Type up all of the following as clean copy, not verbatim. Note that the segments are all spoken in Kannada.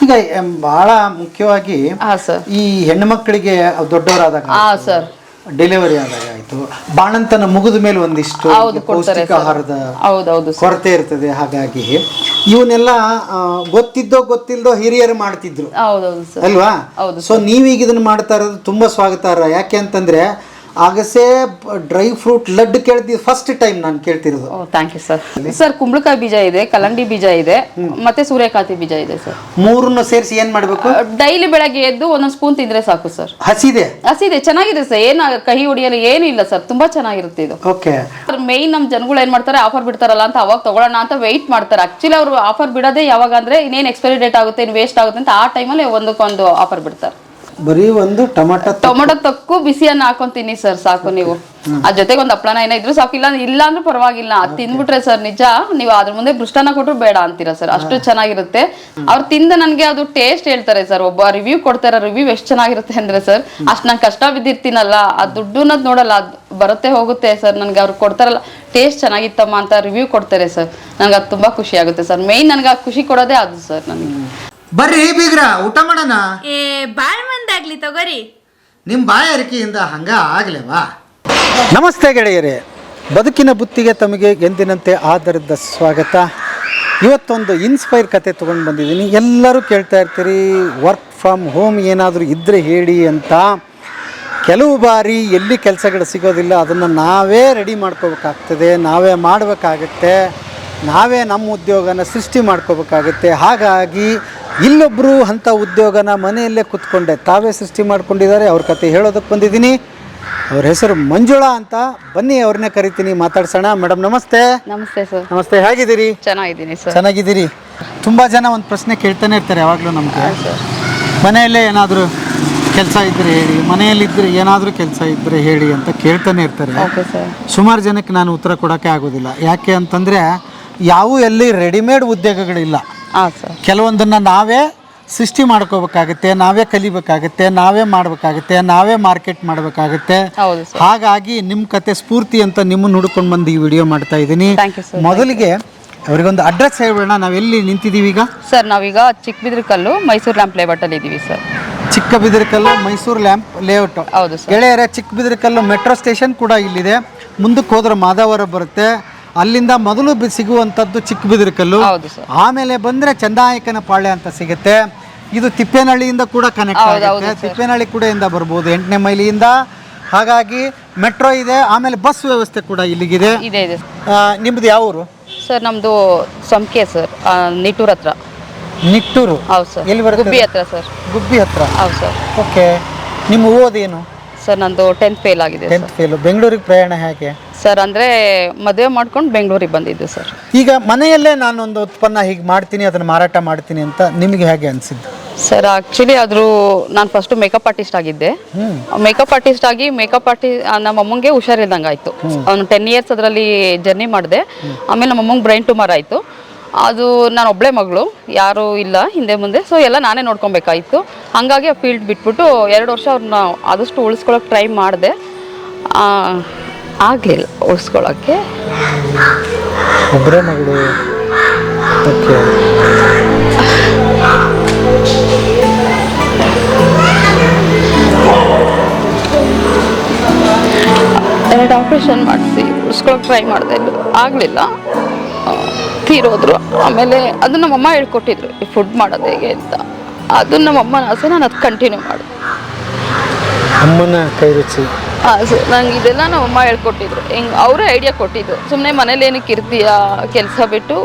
ಈಗ ಬಹಳ ಮುಖ್ಯವಾಗಿ ಈ ಹೆಣ್ಣು ಮಕ್ಕಳಿಗೆ ದೊಡ್ಡವರಾದಾಗ ಡೆಲಿವರಿ ಆದಾಗ ಆಯ್ತು, ಬಾಣಂತನ ಮುಗಿದ ಮೇಲೆ ಒಂದಿಷ್ಟು ಪೌಷ್ಟಿಕ ಆಹಾರದ ಕೊರತೆ ಇರ್ತದೆ. ಹಾಗಾಗಿ ಇವನ್ನೆಲ್ಲ ಗೊತ್ತಿಲ್ದೋ ಹಿರಿಯರು ಮಾಡ್ತಿದ್ರು ಅಲ್ವಾ? ಸೊ ನೀವೀಗ ಇದನ್ನ ಮಾಡ್ತಾ ಇರೋದು ತುಂಬಾ ಸ್ವಾಗತಾರ್ಹ. ಯಾಕೆ ಅಂತಂದ್ರೆ ಆಗಸೆ ಡ್ರೈ ಫ್ರೂಟ್ ಲಡ್ಡು ಕೇಳ್ತಿದ್ದು ಫಸ್ಟ್ ಟೈಮ್ ನಾನು ಕೇಳ್ತಿರೋದು. Thank you sir. ಸರ್ ಕುಂಬಳಕಾಯಿ ಬೀಜ ಇದೆ, ಕಲ್ಲಂಗಡಿ ಬೀಜ ಇದೆ, ಮತ್ತೆ ಸೂರ್ಯಕಾಂತಿ ಬೀಜ ಇದೆ ಸರ್. ಮೂರನ್ನು ಸೇರಿಸಿ ಏನ್ ಮಾಡ್ಬೇಕು? ಡೈಲಿ ಬೆಳಗ್ಗೆ ಎದ್ದು ಒಂದೊಂದು ಸ್ಪೂನ್ ತಿಂದ್ರೆ ಸಾಕು ಸರ್. ಹಸಿದೆ ಚೆನ್ನಾಗಿದೆ ಸರ್, ಏನ ಕಹಿ ಹೊಡಿಯಲ್ಲ ಏನು ಇಲ್ಲ ಸರ್, ತುಂಬಾ ಚೆನ್ನಾಗಿರುತ್ತೆ ಇದು. ಓಕೆ. ಮೇನ್ ನಮ್ ಜನಗಳು ಏನ್ ಮಾಡ್ತಾರೆ, ಆಫರ್ ಬಿಡ್ತಾರಲ್ಲ ಅಂತ ಅವಾಗ ತಗೊಳ್ಳೋಣ ಅಂತ ವೆಯ್ಟ್ ಮಾಡ್ತಾರೆ. ಆಕ್ಚುಲಿ ಅವರು ಆಫರ್ ಬಿಡೋದೇ ಯಾವಾಗ ಅಂದ್ರೆ ಇನ್ನೇನ್ ಎಕ್ಸ್ಪೈರಿ ಡೇಟ್ ಆಗುತ್ತೆ, ಇನ್ ವೇಸ್ಟ್ ಆಗುತ್ತೆ ಅಂತ ಆ ಟೈಮಲ್ಲಿ ಒಂದಕ್ಕೊಂದು ಆಫರ್ ಬಿಡ್ತಾರೆ. ಬರೀ ಒಂದು ಟೊಮೆಟೊ ತೊಕ್ಕು ಬಿಸಿಯನ್ನ ಹಾಕೊಂತೀನಿ ಸರ್, ಸಾಕು. ನೀವು ಅದ್ರ ಜೊತೆಗೆ ಒಂದು ಹಪ್ಪಳನ ಏನೋ ಇದ್ರು ಸಾಕು, ಇಲ್ಲ ಅಂದ್ರೆ ಪರವಾಗಿಲ್ಲ. ಅದ್ ತಿಂದ್ಬಿಟ್ರೆ ಸರ್ ನಿಜ ನೀವು ಅದ್ರ ಮುಂದೆ ಬೃಷ್ಟನ ಕೊಟ್ಟರು ಬೇಡ ಅಂತೀರಾ ಸರ್, ಅಷ್ಟು ಚೆನ್ನಾಗಿರುತ್ತೆ. ಅವ್ರು ತಿಂದ ನನ್ಗೆ ಅದು ಟೇಸ್ಟ್ ಹೇಳ್ತಾರೆ ಸರ್, ಒಬ್ಬ ರಿವ್ಯೂ ಕೊಡ್ತಾರೆ. ರಿವ್ಯೂ ಎಷ್ಟು ಚೆನ್ನಾಗಿರುತ್ತೆ ಅಂದ್ರೆ ಸರ್, ಅಷ್ಟು ನಂಗೆ ಕಷ್ಟ ಬಿದ್ದಿರ್ತೀನಲ್ಲ, ಆ ದುಡ್ಡುನದ್ ನೋಡಲ್ಲ, ಅದು ಬರುತ್ತೆ ಹೋಗುತ್ತೆ ಸರ್. ನನ್ಗೆ ಅವ್ರು ಕೊಡ್ತಾರಲ್ಲ ಟೇಸ್ಟ್ ಚೆನ್ನಾಗಿತ್ತಮ್ಮ ಅಂತ ರಿವ್ಯೂ ಕೊಡ್ತಾರೆ ಸರ್, ನನ್ಗೆ ಅದು ತುಂಬಾ ಖುಷಿ ಆಗುತ್ತೆ ಸರ್. ಮೇಯ್ನ್ ನನ್ಗೆ ಆ ಖುಷಿ ಕೊಡೋದೇ ಅದು ಸರ್. ನನಗೆ ಬರ್ರಿ ಬೀಗ್ರ ಊಟ ಮಾಡೋಣ. ಬಾಳ್ ಮಂದಾಗ್ಲಿ ತಗೋರಿ. ನಿಮ್ಮ ಬಾಯಾರಿಕೆಯಿಂದ ಹಂಗ ಆಗ್ಲೇವಾ? ನಮಸ್ತೆ ಗೆಳೆಯರೇ, ಬದುಕಿನ ಬುತ್ತಿಗೆ ತಮಗೆ ಎಂದಿನಂತೆ ಆಧಾರದ ಸ್ವಾಗತ. ಇವತ್ತೊಂದು ಇನ್ಸ್ಪೈರ್ ಕತೆ ತೊಗೊಂಡು ಬಂದಿದ್ದೀನಿ. ಎಲ್ಲರೂ ಕೇಳ್ತಾ ಇರ್ತೀರಿ ವರ್ಕ್ ಫ್ರಮ್ ಹೋಮ್ ಏನಾದರೂ ಇದ್ದರೆ ಹೇಳಿ ಅಂತ. ಕೆಲವು ಬಾರಿ ಎಲ್ಲಿ ಕೆಲಸಗಳು ಸಿಗೋದಿಲ್ಲ, ಅದನ್ನು ನಾವೇ ರೆಡಿ ಮಾಡ್ಕೋಬೇಕಾಗ್ತದೆ, ನಾವೇ ಮಾಡಬೇಕಾಗತ್ತೆ, ನಾವೇ ನಮ್ಮ ಉದ್ಯೋಗನ ಸೃಷ್ಟಿ ಮಾಡ್ಕೋಬೇಕಾಗತ್ತೆ. ಹಾಗಾಗಿ ಇಲ್ಲೊಬ್ಬರು ಅಂಥ ಉದ್ಯೋಗನ ಮನೆಯಲ್ಲೇ ಕೂತ್ಕೊಂಡೆ ತಾವೇ ಸೃಷ್ಟಿ ಮಾಡ್ಕೊಂಡಿದ್ದಾರೆ. ಅವ್ರ ಕತೆ ಹೇಳೋದಕ್ಕೆ ಬಂದಿದ್ದೀನಿ. ಅವ್ರ ಹೆಸರು ಮಂಜುಳಾ ಅಂತ. ಬನ್ನಿ ಅವ್ರನ್ನೇ ಕರಿತೀನಿ, ಮಾತಾಡ್ಸೋಣ. ಮೇಡಮ್ ನಮಸ್ತೆ. ನಮಸ್ತೆ ಸರ್. ನಮಸ್ತೆ, ಹೇಗಿದ್ದೀರಿ? ಚೆನ್ನಾಗಿದ್ದೀನಿ ಸರ್. ಚೆನ್ನಾಗಿದ್ದೀರಿ. ತುಂಬ ಜನ ಒಂದು ಪ್ರಶ್ನೆ ಕೇಳ್ತಾನೆ ಇರ್ತಾರೆ ಯಾವಾಗಲೂ ನಮಗೆ, ಮನೆಯಲ್ಲೇ ಏನಾದರೂ ಕೆಲಸ ಇದ್ದರೆ ಹೇಳಿ, ಮನೆಯಲ್ಲಿದ್ದರೆ ಏನಾದರೂ ಕೆಲಸ ಇದ್ದರೆ ಹೇಳಿ ಅಂತ ಕೇಳ್ತಾನೆ ಇರ್ತಾರೆ. ಸುಮಾರು ಜನಕ್ಕೆ ನಾನು ಉತ್ತರ ಕೊಡೋಕ್ಕೆ ಆಗೋದಿಲ್ಲ. ಯಾಕೆ ಅಂತಂದರೆ ಎಲ್ಲಿ ರೆಡಿಮೇಡ್ ಉದ್ಯೋಗಗಳಿಲ್ಲ. ಕೆಲವೊಂದನ್ನು ನಾವೇ ಸೃಷ್ಟಿ ಮಾಡ್ಕೋಬೇಕಾಗುತ್ತೆ, ನಾವೇ ಕಲಿಬೇಕಾಗುತ್ತೆ, ನಾವೇ ಮಾಡಬೇಕಾಗುತ್ತೆ, ನಾವೇ ಮಾರ್ಕೆಟ್ ಮಾಡಬೇಕಾಗುತ್ತೆ. ಹಾಗಾಗಿ ನಿಮ್ಮ ಕತೆ ಸ್ಫೂರ್ತಿ ಅಂತ ನಿಮ್ಮನ್ನು ಹುಡ್ಕೊಂಡು ಬಂದು ಈ ವಿಡಿಯೋ ಮಾಡ್ತಾ ಇದ್ದೀನಿ. ಮೊದಲಿಗೆ ಅವರಿಗೊಂದು ಅಡ್ರೆಸ್ ಹೇಳ್ಬೇಡ, ನಾವೆಲ್ಲಿ ನಿಂತಿದ್ದೀವಿ ಈಗ? ಸರ್ ನಾವೀಗ ಚಿಕ್ಕಬಿದ್ರಕಲ್ಲು ಮೈಸೂರು ಲ್ಯಾಂಪ್ ಲೇಔಟಲ್ಲಿ ಇದ್ದೀವಿ sir. Chikkabidarakallu Mysore lamp layout. ಹೌದು ಸರ್. ಗೆಳೆಯರೆ, ಚಿಕ್ಕಬಿದ್ರಕಲ್ಲು ಮೆಟ್ರೋ ಸ್ಟೇಷನ್ ಕೂಡ ಇಲ್ಲಿದೆ. ಮುಂದಕ್ಕೆ ಹೋದ್ರೆ ಮಾದಾವರ ಬರುತ್ತೆ. ಅಲ್ಲಿಂದ ಮೊದಲು ಸಿಗುವಂಥದ್ದು ಚಿಕ್ಕಬಿದ್ರಕಲ್ಲು. ಆಮೇಲೆ ಬಂದರೆ ಚಂದಾಯಕನ ಪಾಳ್ಯ ಅಂತ ಸಿಗುತ್ತೆ. ಇದು ತಿಪ್ಪೇನಹಳ್ಳಿಯಿಂದ ಕೂಡ ಕನೆಕ್ಟ್ ಆಗುತ್ತೆ. ತಿಪ್ಪೇನಹಳ್ಳಿ ಕೂಡ ಇಂದ ಬರ್ಬೋದು, 8ನೇ ಮೈಲಿಯಿಂದ. ಹಾಗಾಗಿ ಮೆಟ್ರೋ ಇದೆ, ಆಮೇಲೆ ಬಸ್ ವ್ಯವಸ್ಥೆ ಕೂಡ ಇಲ್ಲಿಗಿದೆ. ನಿಮ್ದು ಯಾವ ಊರು ಸರ್? ನಮ್ಮದು ಸಂಕೆ ಸರ್, ನಿಟ್ಟೂರ್ ಹತ್ರ. ನಿಟ್ಟೂರು? ಹೌದು ಸರ್. ಎಲ್ಲಿ ಬರುತ್ತೆ? ಗುಬ್ಬಿ ಹತ್ರ ಸರ್. ಗುಬ್ಬಿ ಹತ್ರ. ಹೌದು ಸರ್. ಓಕೆ. ನಿಮ್ಮ ಓದೇನು ಸರ್? ನಂದು 10th ಫೇಲ್ ಆಗಿದೆ. 10th fail. ಬೆಂಗಳೂರಿಗೆ ಪ್ರಯಾಣ ಹೇಗೆ ಸರ್? ಅಂದರೆ ಮದುವೆ ಮಾಡ್ಕೊಂಡು ಬೆಂಗಳೂರಿಗೆ ಬಂದಿದ್ದು ಸರ್. ಈಗ ಮನೆಯಲ್ಲೇ ನಾನೊಂದು ಉತ್ಪನ್ನ ಹೀಗೆ ಮಾಡ್ತೀನಿ, ಅದನ್ನು ಮಾರಾಟ ಮಾಡ್ತೀನಿ ಅಂತ ನಿಮಗೆ ಹೇಗೆ ಅನಿಸಿದ್ದು? ಸರ್ ಆ್ಯಕ್ಚುಲಿ ಆದರೂ ನಾನು ಫಸ್ಟು ಮೇಕಪ್ ಆರ್ಟಿಸ್ಟ್ ಆಗಿದ್ದೆ. ಮೇಕಪ್ ಆರ್ಟಿಸ್ಟ್ ಆಗಿ ನಮ್ಮ ಅಮ್ಮಂಗೆ ಹುಷಾರಿಲ್ದಂಗೆ ಆಯಿತು. ಒಂದು 10 years ಅದರಲ್ಲಿ ಜರ್ನಿ ಮಾಡಿದೆ. ಆಮೇಲೆ ನಮ್ಮ ಅಮ್ಮಂಗೆ ಬ್ರೈನ್ ಟ್ಯೂಮರ್ ಆಯಿತು. ಅದು ನಾನು ಒಬ್ಬಳೇ ಮಗಳು, ಯಾರೂ ಇಲ್ಲ ಹಿಂದೆ ಮುಂದೆ. ಸೊ ಎಲ್ಲ ನಾನೇ ನೋಡ್ಕೊಬೇಕಾಯಿತು. ಹಾಗಾಗಿ ಆ ಫೀಲ್ಡ್ ಬಿಟ್ಬಿಟ್ಟು 2 ವರ್ಷ ಅವ್ರನ್ನ ಆದಷ್ಟು ಉಳಿಸ್ಕೊಳ್ಳೋಕೆ ಟ್ರೈ ಮಾಡಿದೆ. ಆಗಲಿಲ್ಲ ಉಳಿಸ್ಕೊಳ್ಳೋಕ್ಕೆ. ಒಬ್ಬರೇ ಮಗಳು. ಓಕೆ. 2 ಆಪ್ರೇಷನ್ ಮಾಡಿಸಿ ಉಳಿಸ್ಕೊಳ್ಳೋಕೆ ಟ್ರೈ ಮಾಡಿದೆ, ಆಗಲಿಲ್ಲ, ತೀರೋದ್ರು. ಆಮೇಲೆ ಅದನ್ನು ನಮ್ಮಮ್ಮ ಹೇಳ್ಕೊಟ್ಟಿದ್ರು ಈ ಫುಡ್ ಮಾಡೋದು ಹೇಗೆ ಅಂತ. ಅದು ನಮ್ಮಮ್ಮನ ಆಸೆ, ನಾನು ಅದು ಕಂಟಿನ್ಯೂ ಮಾಡಿದೆ. ಅಮ್ಮನ ಕೈ ರುಚಿ. ಹಾಂ ಸರ್, ನಂಗೆ ಇದೆಲ್ಲ ನಮ್ಮಮ್ಮ ಹೇಳ್ಕೊಟ್ಟಿದ್ರು. ಅವರೇ ಐಡಿಯಾ ಕೊಟ್ಟಿದ್ರು. ಸುಮ್ಮನೆ ಮನೇಲಿ ಏನಕ್ಕೆ ಇರ್ತೀಯ, ಕೆಲಸ ಬಿಟ್ಟು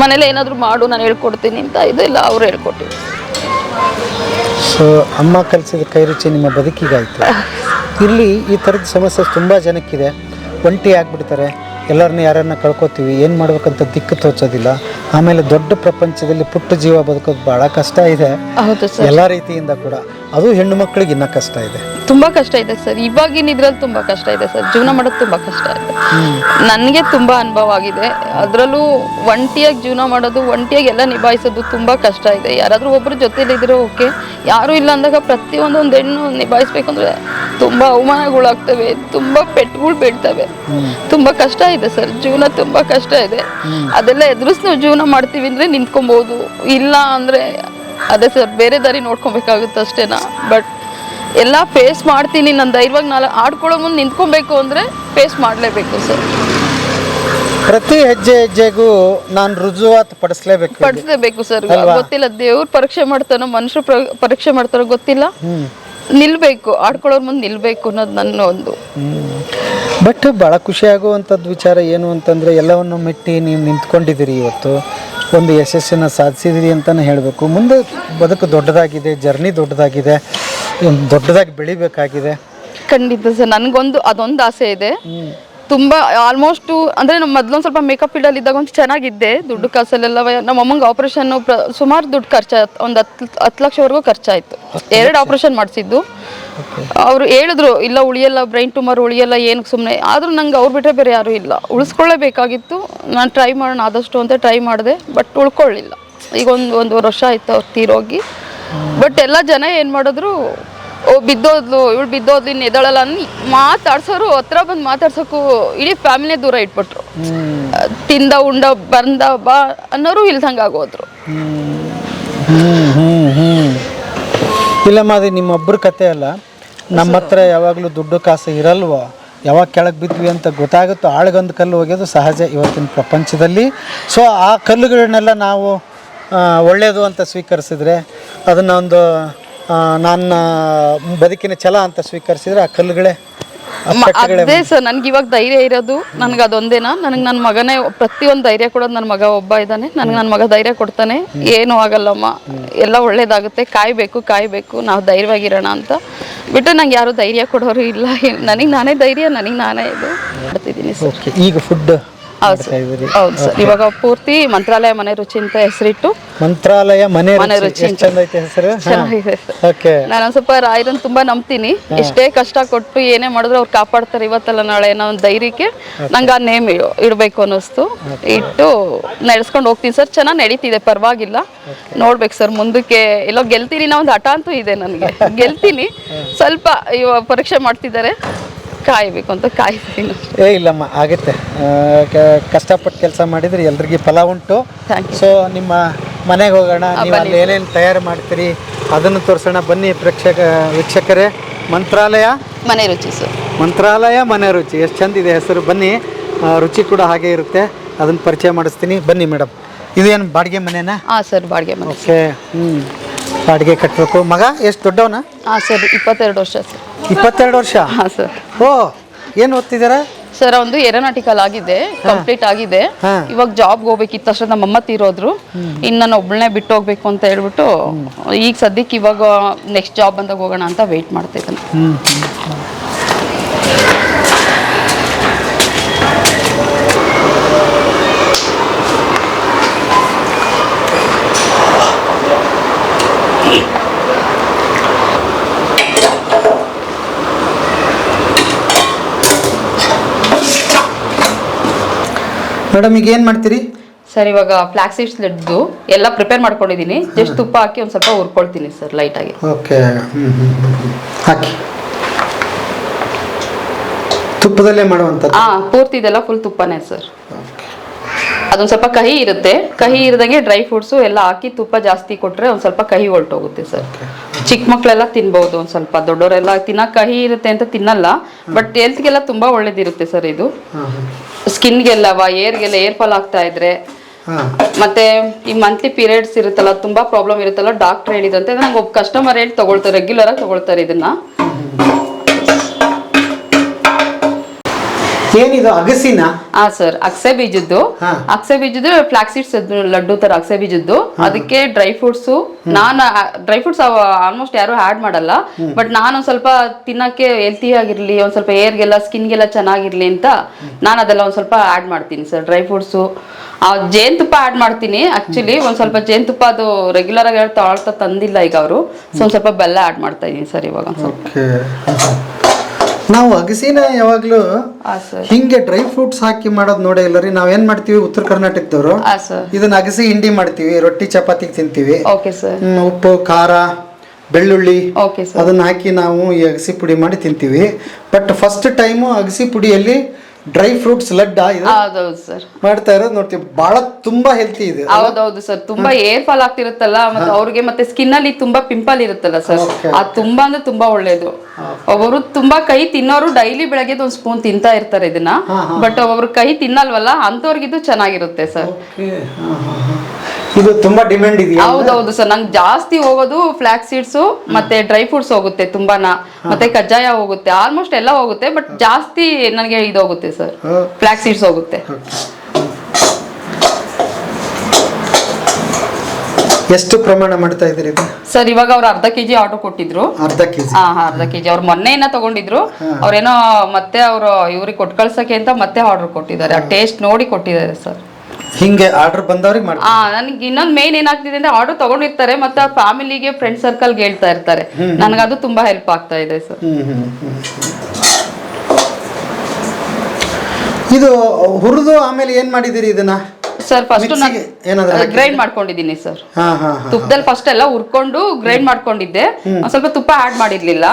ಮನೇಲಿ ಏನಾದರೂ ಮಾಡು, ನಾನು ಹೇಳ್ಕೊಡ್ತೀನಿ ಅಂತ. ಇದೆಲ್ಲ ಅವರು ಹೇಳ್ಕೊಟ್ಟಿದ್ರು. ಸೊ ಅಮ್ಮ ಕಲಿಸಿದ ಕೈ ರುಚಿ ನಿಮ್ಮ ಬದುಕಿಗಾಯಿತು. ಇಲ್ಲಿ ಈ ಥರದ ಸಮಸ್ಯೆ ತುಂಬ ಜನಕ್ಕಿದೆ. ಒಂಟಿ ಆಗಿಬಿಡ್ತಾರೆ, ಎಲ್ಲರನ್ನ ಯಾರನ್ನ ಕಳ್ಕೊತೀವಿ, ಏನು ಮಾಡ್ಬೇಕಂತ ದಿಕ್ಕು ತೋಚೋದಿಲ್ಲ. ಆಮೇಲೆ ದೊಡ್ಡ ಪ್ರಪಂಚದಲ್ಲಿ ಪುಟ್ಟ ಜೀವ ಬದುಕೋದು ಭಾಳ ಕಷ್ಟ ಇದೆ. ಎಲ್ಲ ರೀತಿಯಿಂದ ಕೂಡ. ಅದು ಹೆಣ್ಣು ಮಕ್ಕಳಿಗೆ ಇನ್ನೂ ಕಷ್ಟ ಇದೆ, ತುಂಬ ಕಷ್ಟ ಇದೆ ಸರ್. ಇವಾಗಿನ ಇದ್ರಲ್ಲಿ ತುಂಬ ಕಷ್ಟ ಇದೆ ಸರ್, ಜೀವನ ಮಾಡೋದು ತುಂಬ ಕಷ್ಟ ಇದೆ. ನನಗೆ ತುಂಬ ಅನುಭವ ಆಗಿದೆ. ಅದರಲ್ಲೂ ಒಂಟಿಯಾಗಿ ಜೀವನ ಮಾಡೋದು, ಒಂಟಿಯಾಗಿ ಎಲ್ಲ ನಿಭಾಯಿಸೋದು ತುಂಬ ಕಷ್ಟ ಇದೆ. ಯಾರಾದರೂ ಒಬ್ಬರು ಜೊತೆಲಿದ್ರೆ ಓಕೆ, ಯಾರೂ ಇಲ್ಲ ಅಂದಾಗ ಪ್ರತಿಯೊಂದು ಹೆಣ್ಣು ನಿಭಾಯಿಸ್ಬೇಕಂದ್ರೆ ತುಂಬ ಅವಮಾನಗಳಾಗ್ತವೆ, ತುಂಬ ಪೆಟ್ಟುಗಳು ಬೀಳ್ತವೆ. ತುಂಬ ಕಷ್ಟ ಇದೆ ಸರ್, ಜೀವನ ತುಂಬ ಕಷ್ಟ ಇದೆ. ಅದೆಲ್ಲ ಎದುರಿಸಿ ನಾವು ಜೀವನ ಮಾಡ್ತೀವಿ ಅಂದರೆ ನಿಂತ್ಕೊಬೋದು, ಇಲ್ಲ ಅಂದರೆ ಅದೇ ಸರ್ ಬೇರೆ ದಾರಿ ನೋಡ್ಕೊಬೇಕಾಗುತ್ತೆ ಅಷ್ಟೇನಾ. ಬಟ್ ಎಲ್ಲ ಫೇಸ್ ಮಾಡ್ತೀನಿ, ನನ್ನ ಧೈರ್ಯವಾಗಿ ನಾನು ಆಡ್ಕೊಳ್ಳೋ ಮುಂದೆ ನಿಂತ್ಕೊಬೇಕು ಅಂದರೆ ಫೇಸ್ ಮಾಡಲೇಬೇಕು ಸರ್. ಪ್ರತಿ ಹೆಜ್ಜೆಗೂ ನಾನು ರುಜುವಾತು ಪಡಿಸ್ಲೇಬೇಕು ಸರ್. ಗೊತ್ತಿಲ್ಲ ದೇವ್ರು ಪರೀಕ್ಷೆ ಮಾಡ್ತಾನೋ ಮನುಷ್ಯರು ಪರೀಕ್ಷೆ ಮಾಡ್ತಾರೋ ಗೊತ್ತಿಲ್ಲ. ನಿಲ್ಬೇಕು, ಆಡ್ಕೊಳ್ಳೋರ್ ಮುಂದೆ ನಿಲ್ಬೇಕು ಅನ್ನೋದು ನನ್ನ ಒಂದು. ಬಟ್ ಭಾಳ ಖುಷಿಯಾಗುವಂಥದ್ದು ವಿಚಾರ ಏನು ಅಂತಂದರೆ ಎಲ್ಲವನ್ನು ಮೆಟ್ಟಿ ನೀವು ನಿಂತ್ಕೊಂಡಿದ್ದೀರಿ, ಇವತ್ತು ಒಂದು ಯಶಸ್ಸನ್ನು ಸಾಧಿಸಿದಿರಿ ಅಂತಲೇ ಹೇಳಬೇಕು. ಮುಂದೆ ಬದುಕು ದೊಡ್ಡದಾಗಿದೆ, ಜರ್ನಿ ದೊಡ್ಡದಾಗಿದೆ, ದೊಡ್ಡದಾಗಿ ಬೆಳಿಬೇಕಾಗಿದೆ. ಖಂಡಿತ ಸರ್, ನನಗೊಂದು ಅದೊಂದು ಆಸೆ ಇದೆ. ತುಂಬ ಆಲ್ಮೋಸ್ಟು ಅಂದರೆ ನಮ್ಮ ಮೊದಲೊಂದು ಸ್ವಲ್ಪ ಮೇಕಪ್ ಫೀಲ್ಡಲ್ಲಿ ಇದ್ದಾಗ ಒಂದು ಚೆನ್ನಾಗಿದ್ದೆ. ದುಡ್ಡು ಕಾಸಲ್ಲೆಲ್ಲ ನಮ್ಮ ಅಮ್ಮಂಗೆ ಆಪ್ರೇಷನ್ನು ಸುಮಾರು ದುಡ್ಡು ಖರ್ಚಾಯ್ತು. ಒಂದು 10 ಲಕ್ಷವರೆಗೂ ಖರ್ಚಾಯಿತು. 2 ಆಪ್ರೇಷನ್ ಮಾಡಿಸಿದ್ದು. ಅವರು ಹೇಳಿದ್ರು ಇಲ್ಲ ಉಳಿಯಲ್ಲ, ಬ್ರೈನ್ ಟ್ಯೂಮರ್ ಉಳಿಯಲ್ಲ, ಏನಕ್ಕೆ ಸುಮ್ಮನೆ. ಆದರೂ ನಂಗೆ ಅವ್ರು ಬಿಟ್ಟರೆ ಬೇರೆ ಯಾರೂ ಇಲ್ಲ. ಉಳಿಸ್ಕೊಳ್ಳೇಬೇಕಾಗಿತ್ತು. ನಾನು ಟ್ರೈ ಮಾಡೋಣ ಆದಷ್ಟು ಅಂತ ಟ್ರೈ ಮಾಡಿದೆ, ಬಟ್ ಉಳ್ಕೊಳ್ಳಿಲ್ಲ. ಈಗ ಒಂದೂವರೆ ವರ್ಷ ಆಯ್ತು ಅವ್ರು ತೀರೋಗಿ. ಬಟ್ ಎಲ್ಲ ಜನ ಏನು ಮಾಡಿದ್ರು, ಬಿದ್ದೋದ್ಲು, ಇವಳು ಬಿದ್ದೋದ್ಲು, ಇನ್ನು ಎದಳಲ್ಲ ಮಾತಾಡ್ಸೋರು. ಹತ್ರ ಬಂದು ಮಾತಾಡ್ಸೋಕ್ಕೂ ಇಡೀ ಫ್ಯಾಮಿಲಿನೇ ದೂರ ಇಟ್ಬಿಟ್ರು. ತಿಂದ ಉಂಡ ಬಂದ ಬಾ ಅನ್ನೋರು ಇಲ್ದಂಗೆ ಆಗೋದ್ರು. ಇಲ್ಲಮ್ಮ, ಅದು ನಿಮ್ಮೊಬ್ಬರ ಕತೆ ಅಲ್ಲ. ನಮ್ಮ ಹತ್ರ ಯಾವಾಗಲೂ ದುಡ್ಡು ಕಾಸು ಇರಲ್ವೋ, ಯಾವಾಗ ಕೆಳಗೆ ಬಿದ್ವಿ ಅಂತ ಗೊತ್ತಾಗುತ್ತೋ ಆಳ್ಗೊಂದು ಕಲ್ಲು ಹೋಗೋದು ಸಹಜ ಇವತ್ತಿನ ಪ್ರಪಂಚದಲ್ಲಿ. ಸೊ ಆ ಕಲ್ಲುಗಳನ್ನೆಲ್ಲ ನಾವು ಒಳ್ಳೆಯದು ಅಂತ ಸ್ವೀಕರಿಸಿದ್ರೆ, ಅದನ್ನು ಒಂದು ನನ್ನ ಬದುಕಿನ ಛಲ ಅಂತ ಸ್ವೀಕರಿಸಿದ್ರೆ ಆ ಕಲ್ಲುಗಳೇ ಅದೇ ಸರ್. ನನ್ಗೆ ಇವಾಗ ಧೈರ್ಯ ಇರೋದು ನನಗೆ ಅದೊಂದೇನಾ. ನನಗೆ ನನ್ನ ಮಗನೇ ಪ್ರತಿಯೊಂದು ಧೈರ್ಯ ಕೊಡೋದು. ನನ್ನ ಮಗ ಒಬ್ಬ ಇದ್ದಾನೆ, ನನಗೆ ನನ್ನ ಮಗ ಧೈರ್ಯ ಕೊಡ್ತಾನೆ. ಏನೂ ಆಗಲ್ಲಮ್ಮ, ಎಲ್ಲ ಒಳ್ಳೇದಾಗುತ್ತೆ, ಕಾಯಬೇಕು, ನಾವು ಧೈರ್ಯವಾಗಿರೋಣ ಅಂತ ಬಿಟ್ಟು ನಂಗೆ ಯಾರು ಧೈರ್ಯ ಕೊಡೋರು ಇಲ್ಲ. ನನಗೆ ನಾನೇ ಧೈರ್ಯ, ನನಗೆ ನಾನೇ ಇದು ಮಾಡ್ತಿದ್ದೀನಿ ಸರ್. ಈಗ ಫುಡ್ ಹೌದು ಸರ್. ಇವಾಗ ಪೂರ್ತಿ ಮಂತ್ರಾಲಯ ಮನೆ ರುಚಿ ಅಂತ ಹೆಸರಿಟ್ಟು, ಮಂತ್ರಾಲಯ ಮನೆ ರುಚಿ ಚಂದ ಐತೆ ಹೆಸರು. ಚೆನ್ನಾಗಿದೆ ಸರ್. ನಾನು ಸ್ವಲ್ಪ ರಾಯರನ್ನು ತುಂಬಾ ನಂಬ್ತೀನಿ. ಎಷ್ಟೇ ಕಷ್ಟ ಕೊಟ್ಟು ಏನೇ ಮಾಡಿದ್ರು ಅವ್ರು ಕಾಪಾಡ್ತಾರೆ ಇವತ್ತಲ್ಲ ನಾಳೆ ಅನ್ನೋ ಒಂದು ಧೈರ್ಯಕ್ಕೆ ನಂಗೆ ಆ ನೇಮ್ ಇಡಬೇಕು ಅನ್ನಿಸ್ತು. ಇಟ್ಟು ನಡೆಸ್ಕೊಂಡು ಹೋಗ್ತೀನಿ ಸರ್. ಚೆನ್ನಾಗಿ ನಡೀತಿದೆ, ಪರವಾಗಿಲ್ಲ. ನೋಡ್ಬೇಕು ಸರ್ ಮುಂದಕ್ಕೆ ಎಲ್ಲೋ ಗೆಲ್ತೀನಿ ಅನ್ನೋ ಒಂದು ಹಠ ಅಂತೂ ಇದೆ ನನಗೆ. ಗೆಲ್ತೀನಿ. ಸ್ವಲ್ಪ ಇವಾಗ ಪರೀಕ್ಷೆ ಮಾಡ್ತಿದ್ದಾರೆ, ಕಾಯಬೇಕು ಅಂತ ಕಾಯ್ತೀನಿ. ಇಲ್ಲಮ್ಮ, ಆಗುತ್ತೆ. ಕಷ್ಟಪಟ್ಟು ಕೆಲಸ ಮಾಡಿದ್ರೆ ಎಲ್ರಿಗೂ ಫಲ ಉಂಟು. ಸೊ ನಿಮ್ಮ ಮನೆಗೆ ಹೋಗೋಣ. ನೀವು ಅಲ್ಲಿ ಏನೇನು ತಯಾರು ಮಾಡ್ತೀರಿ ಅದನ್ನು ತೋರಿಸೋಣ ಬನ್ನಿ ವೀಕ್ಷಕರೇ. ಮಂತ್ರಾಲಯ ಮನೆ ರುಚಿ ಸರ್. ಮಂತ್ರಾಲಯ ಮನೆ ರುಚಿ, ಎಷ್ಟು ಚಂದಿದೆ ಹೆಸರು. ಬನ್ನಿ, ರುಚಿ ಕೂಡ ಹಾಗೆ ಇರುತ್ತೆ, ಅದನ್ನು ಪರಿಚಯ ಮಾಡಿಸ್ತೀನಿ. ಬನ್ನಿ ಮೇಡಮ್. ಇದೇನು ಬಾಡಿಗೆ ಮನೆನಾ? ಹಾಂ ಸರ್, ಬಾಡಿಗೆ ಮನೆ. ಓಕೆ. ಬಾಡಿಗೆ ಕಟ್ಟಬೇಕು. ಮಗ ಎಷ್ಟು ದೊಡ್ಡವನ? ಹಾಂ ಸರ್, 22 ವರ್ಷ ಸರ್. 22 ವರ್ಷ? ಹಾಂ ಸರ್. ಓ, ಏನು ಓದ್ತಿದ್ದೀರಾ ಸರ್? ಒಂದು ಏರೋನಾಟಿಕಲ್ ಆಗಿದೆ, ಕಂಪ್ಲೀಟ್ ಆಗಿದೆ. ಇವಾಗ ಜಾಬ್ಗೆ ಹೋಗ್ಬೇಕಿತ್ತು ಅಷ್ಟೇ. ನಮ್ಮಮ್ಮ ತೀರೋದ್ರು. ಇನ್ನು ನಾನು ಒಬ್ಬಳನ್ನೇ ಬಿಟ್ಟು ಹೋಗ್ಬೇಕು ಅಂತ ಹೇಳ್ಬಿಟ್ಟು ಈಗ ಸದ್ಯಕ್ಕೆ ಇವಾಗ ನೆಕ್ಸ್ಟ್ ಜಾಬ್ ಬಂದಾಗ ಹೋಗೋಣ ಅಂತ ವೆಯ್ಟ್ ಮಾಡ್ತಾ ಇದ್ದಾನೆ. ಮೇಡಮ್, ಈಗ ಏನು ಮಾಡ್ತೀರಿ ಸರ್? ಇವಾಗ ಫ್ಲಾಕ್ಸ್ ಸೀಡ್ಸ್ ಲಡ್ಡು ಎಲ್ಲ ಪ್ರಿಪೇರ್ ಮಾಡ್ಕೊಂಡಿದ್ದೀನಿ. ಜಸ್ಟ್ ತುಪ್ಪ ಹಾಕಿ ಒಂದು ಸ್ವಲ್ಪ ಹುರ್ಕೊಳ್ತೀನಿ ಸರ್, ಲೈಟಾಗಿ. ಓಕೆ, ಹಾಕಿ ತುಪ್ಪದಲ್ಲೇ ಮಾಡುವಂಥದ್ದು? ಹಾಂ, ಪೂರ್ತಿ ಇದೆಲ್ಲ ಫುಲ್ ತುಪ್ಪನೇ ಸರ್. ಅದೊಂದು ಸ್ವಲ್ಪ ಕಹಿ ಇರುತ್ತೆ. ಕಹಿ ಇರದಂಗೆ ಡ್ರೈ ಫ್ರೂಟ್ಸು ಎಲ್ಲ ಹಾಕಿ ತುಪ್ಪ ಜಾಸ್ತಿ ಕೊಟ್ಟರೆ ಒಂದು ಸ್ವಲ್ಪ ಕಹಿ ಹೊರಟೋಗುತ್ತೆ ಸರ್. ಚಿಕ್ಕ ಮಕ್ಕಳೆಲ್ಲ ತಿನ್ಬಹುದು. ಒಂದು ಸ್ವಲ್ಪ ದೊಡ್ಡವರೆಲ್ಲ ತಿನ್ನಕ್ಕೆ ಕಹಿ ಇರುತ್ತೆ ಅಂತ ತಿನ್ನಲ್ಲ. ಬಟ್ ಹೆಲ್ತ್ಗೆಲ್ಲ ತುಂಬ ಒಳ್ಳೇದಿರುತ್ತೆ ಸರ್ ಇದು. ಸ್ಕಿನ್ಗೆಲ್ಲ, ಏರ್ಗೆಲ್ಲ ಏರ್ ಫಾಲ್ ಆಗ್ತಾ ಇದ್ರೆ, ಮತ್ತೆ ಈ ಮಂತ್ಲಿ ಪೀರಿಯಡ್ಸ್ ಇರುತ್ತಲ್ಲ, ತುಂಬಾ ಪ್ರಾಬ್ಲಮ್ ಇರುತ್ತಲ್ಲ, ಡಾಕ್ಟರ್ ಹೇಳಿದಂತೆ ನಂಗೆ ಒಬ್ಬ ಕಸ್ಟಮರ್ ಹೇಳಿ ತಗೊಳ್ತಾರೆ, ರೆಗ್ಯುಲರ್ ಆಗಿ ತಗೊಳ್ತಾರೆ ಇದನ್ನ. ಏನಿದು ಅಗಸಿನ? ಹಾ ಸರ್, ಅಗಸೆ ಬೀಜದ್ದು ಫ್ಲಾಕ್ಸ್ ಸೀಡ್ಸ್ ಲಡ್ಡು ತರ ಅಗಸೆ ಬೀಜದ್ದು. ಅದಕ್ಕೆ dry fruits, dry fruits almost ಯಾರು ಆಡ್ ಮಾಡಲ್ಲ. ಬಟ್ ನಾನು ಸ್ವಲ್ಪ ತಿನ್ನಕ್ಕೆ ಹೆಲ್ತಿ ಆಗಿರ್ಲಿ, ಒಂದ್ ಸ್ವಲ್ಪ ಏರ್ಗೆಲ್ಲ ಸ್ಕಿನ್ಗೆಲ್ಲ ಚೆನ್ನಾಗಿರ್ಲಿ ಅಂತ ನಾನು ಅದೆಲ್ಲ ಒಂದ್ ಸ್ವಲ್ಪ ಆಡ್ ಮಾಡ್ತೀನಿ ಸರ್. ಡ್ರೈ ಫ್ರೂಟ್ಸು, ಜೇನುತುಪ್ಪ ಆಡ್ ಮಾಡ್ತೀನಿ. ಆಕ್ಚುಲಿ ಒಂದ್ ಸ್ವಲ್ಪ ಜೇನುತುಪ್ಪ ಅದು ರೆಗ್ಯುಲರ್ ಆಗಿ ತಗೊಳ್ತಾ ತಂದಿಲ್ಲ ಈಗ ಅವರು. ಸೊ ಒಂದ್ ಸ್ವಲ್ಪ ಬೆಲ್ಲ ಆಡ್ ಮಾಡ್ತಾ ಇದೀನಿ ಸರ್ ಇವಾಗ ಒಂದ್ ಸ್ವಲ್ಪ. ನಾವು ಅಗಸಿನ ಯಾವಾಗ್ಲೂ ಹಿಂಗೆ ಡ್ರೈ ಫ್ರೂಟ್ಸ್ ಹಾಕಿ ಮಾಡೋದು ನೋಡೇ ಇಲ್ಲ ರೀ. ನಾವೇನ್ ಮಾಡ್ತೀವಿ ಉತ್ತರ ಕರ್ನಾಟಕದವರು, ಇದನ್ನ ಅಗಸಿ ಹಿಂಡಿ ಮಾಡ್ತೀವಿ, ರೊಟ್ಟಿ ಚಪಾತಿಗೆ ತಿಂತೀವಿ. ಉಪ್ಪು, ಖಾರ, ಬೆಳ್ಳುಳ್ಳಿ ಅದನ್ನ ಹಾಕಿ ನಾವು ಈ ಅಗಸಿ ಪುಡಿ ಮಾಡಿ ತಿಂತೀವಿ. ಬಟ್ ಫಸ್ಟ್ ಟೈಮು ಅಗಸಿ ಪುಡಿಯಲ್ಲಿ ಡ್ರೈ ಫ್ರೂಟ್ಸ್ ಲಡ್ಡ ಇದು ಹೌದೌದು ಸರ್. ಮಾಡ್ತಾ ಇರೋದು ನೋಡ್ತೀವಿ, ಬಹಳ ತುಂಬಾ ಹೆಲ್ತಿ ಇದೆ. ಹೌದೌದು ಸರ್. ತುಂಬಾ ಏರ್ ಫಾಲ್ ಆಗ್ತಿರುತ್ತಲ್ಲ, ಮತ್ತೆ ಅವ್ರಿಗೆ ಮತ್ತೆ ಸ್ಕಿನ್ ಅಲ್ಲಿ ತುಂಬಾ ಪಿಂಪಲ್ ಇರುತ್ತಲ್ಲ ಸರ್, ಅದು ತುಂಬಾ ಅಂದ್ರೆ ತುಂಬಾ ಒಳ್ಳೇದು. ಒಬ್ಬರು ತುಂಬಾ ಕೈ ತಿನ್ನೋರು ಡೈಲಿ ಬೆಳಗ್ಗೆ ಒಂದ್ ಸ್ಪೂನ್ ತಿಂತಾ ಇರ್ತಾರೆ ಇದನ್ನ, ಬಟ್ ಒಬ್ಬರು ಕೈ ತಿನ್ನಲ್ವಲ್ಲ ಅಂತವ್ರಿಗಿದು ಚೆನ್ನಾಗಿರುತ್ತೆ ಸರ್. ಇದು ತುಂಬಾ ಡಿಮ್ಯಾಂಡ್ ಇದೆಯಾ? ಹೌದೌದು ಸರ್. ನಂಗೆ ಜಾಸ್ತಿ ಹೋಗೋದು ಫ್ಲಾಕ್ಸ್ ಸೀಡ್ಸ್ ಮತ್ತೆ ಡ್ರೈ ಫ್ರೂಟ್ಸ್ ಹೋಗುತ್ತೆ ತುಂಬಾನ, ಮತ್ತೆ ಕಜ್ಜಾಯ ಹೋಗುತ್ತೆ, ಆಲ್ಮೋಸ್ಟ್ ಎಲ್ಲ ಹೋಗುತ್ತೆ, ಬಟ್ ಜಾಸ್ತಿ ನನಗೆ ಇದು ಹೋಗುತ್ತೆ ಸರ್, ಫ್ಲಾಕ್ಸ್ ಸೀಡ್ಸ್ ಹೋಗುತ್ತೆ. ಎಷ್ಟು ಪ್ರಮಾಣ ಮಾಡ್ತಾ ಇದ್ದೀರಿ ಸರ್? ಇವಾಗ ಅವ್ರು ಅರ್ಧ ಕೆಜಿ ಆರ್ಡರ್ ಕೊಟ್ಟಿದ್ರು. ಅರ್ಧ ಕೆಜಿ? ಅರ್ಧ ಕೆಜಿ. ಅವ್ರು ಮೊನ್ನೆ ತಗೊಂಡಿದ್ರು, ಅವ್ರೇನೋ ಮತ್ತೆ ಅವರು ಇವ್ರಿಗೆ ಕೊಟ್ಟು ಕಳ್ಸಕ್ಕೆ ಅಂತ ಮತ್ತೆ ಆರ್ಡರ್ ಕೊಟ್ಟಿದ್ದಾರೆ, ಟೇಸ್ಟ್ ನೋಡಿ ಕೊಟ್ಟಿದ್ದಾರೆ ಸರ್. ಹಿಂಗೆ ಆರ್ಡರ್ ಬಂದವ್ರಿಗೆ ಮಾಡಿ. ನನಗೆ ಇನ್ನೊಂದು ಮೇನ್ ಏನಾಗ್ತಿದೆ ಅಂದ್ರೆ ಆರ್ಡರ್ ತಗೊಂಡಿರ್ತಾರೆ, ಮತ್ತೆ ಫ್ಯಾಮಿಲಿಗೆ ಫ್ರೆಂಡ್ ಸರ್ಕಲ್ಗೆ ಹೇಳ್ತಾ ಇರ್ತಾರೆ, ನನಗದು ತುಂಬಾ ಹೆಲ್ಪ್ ಆಗ್ತಾ ಇದೆ ಸರ್. ಇದು ಹುರಿದು ಆಮೇಲೆ ಏನ್ ಮಾಡಿದಿರಿ ಇದನ್ನ? ಸರ್ ಫಸ್ಟ್ ಗ್ರೈಂಡ್ ಮಾಡ್ಕೊಂಡಿದ್ದೀನಿ ಸರ್. ತುಪ್ಪದಲ್ಲಿ ಫಸ್ಟ್ ಎಲ್ಲ ಹುರ್ಕೊಂಡು ಗ್ರೈಂಡ್ ಮಾಡ್ಕೊಂಡಿದ್ದೆ, ಒಂದ್ ಸ್ವಲ್ಪ ತುಪ್ಪ ಆಡ್ ಮಾಡಿರ್ಲಿಲ್ಲ,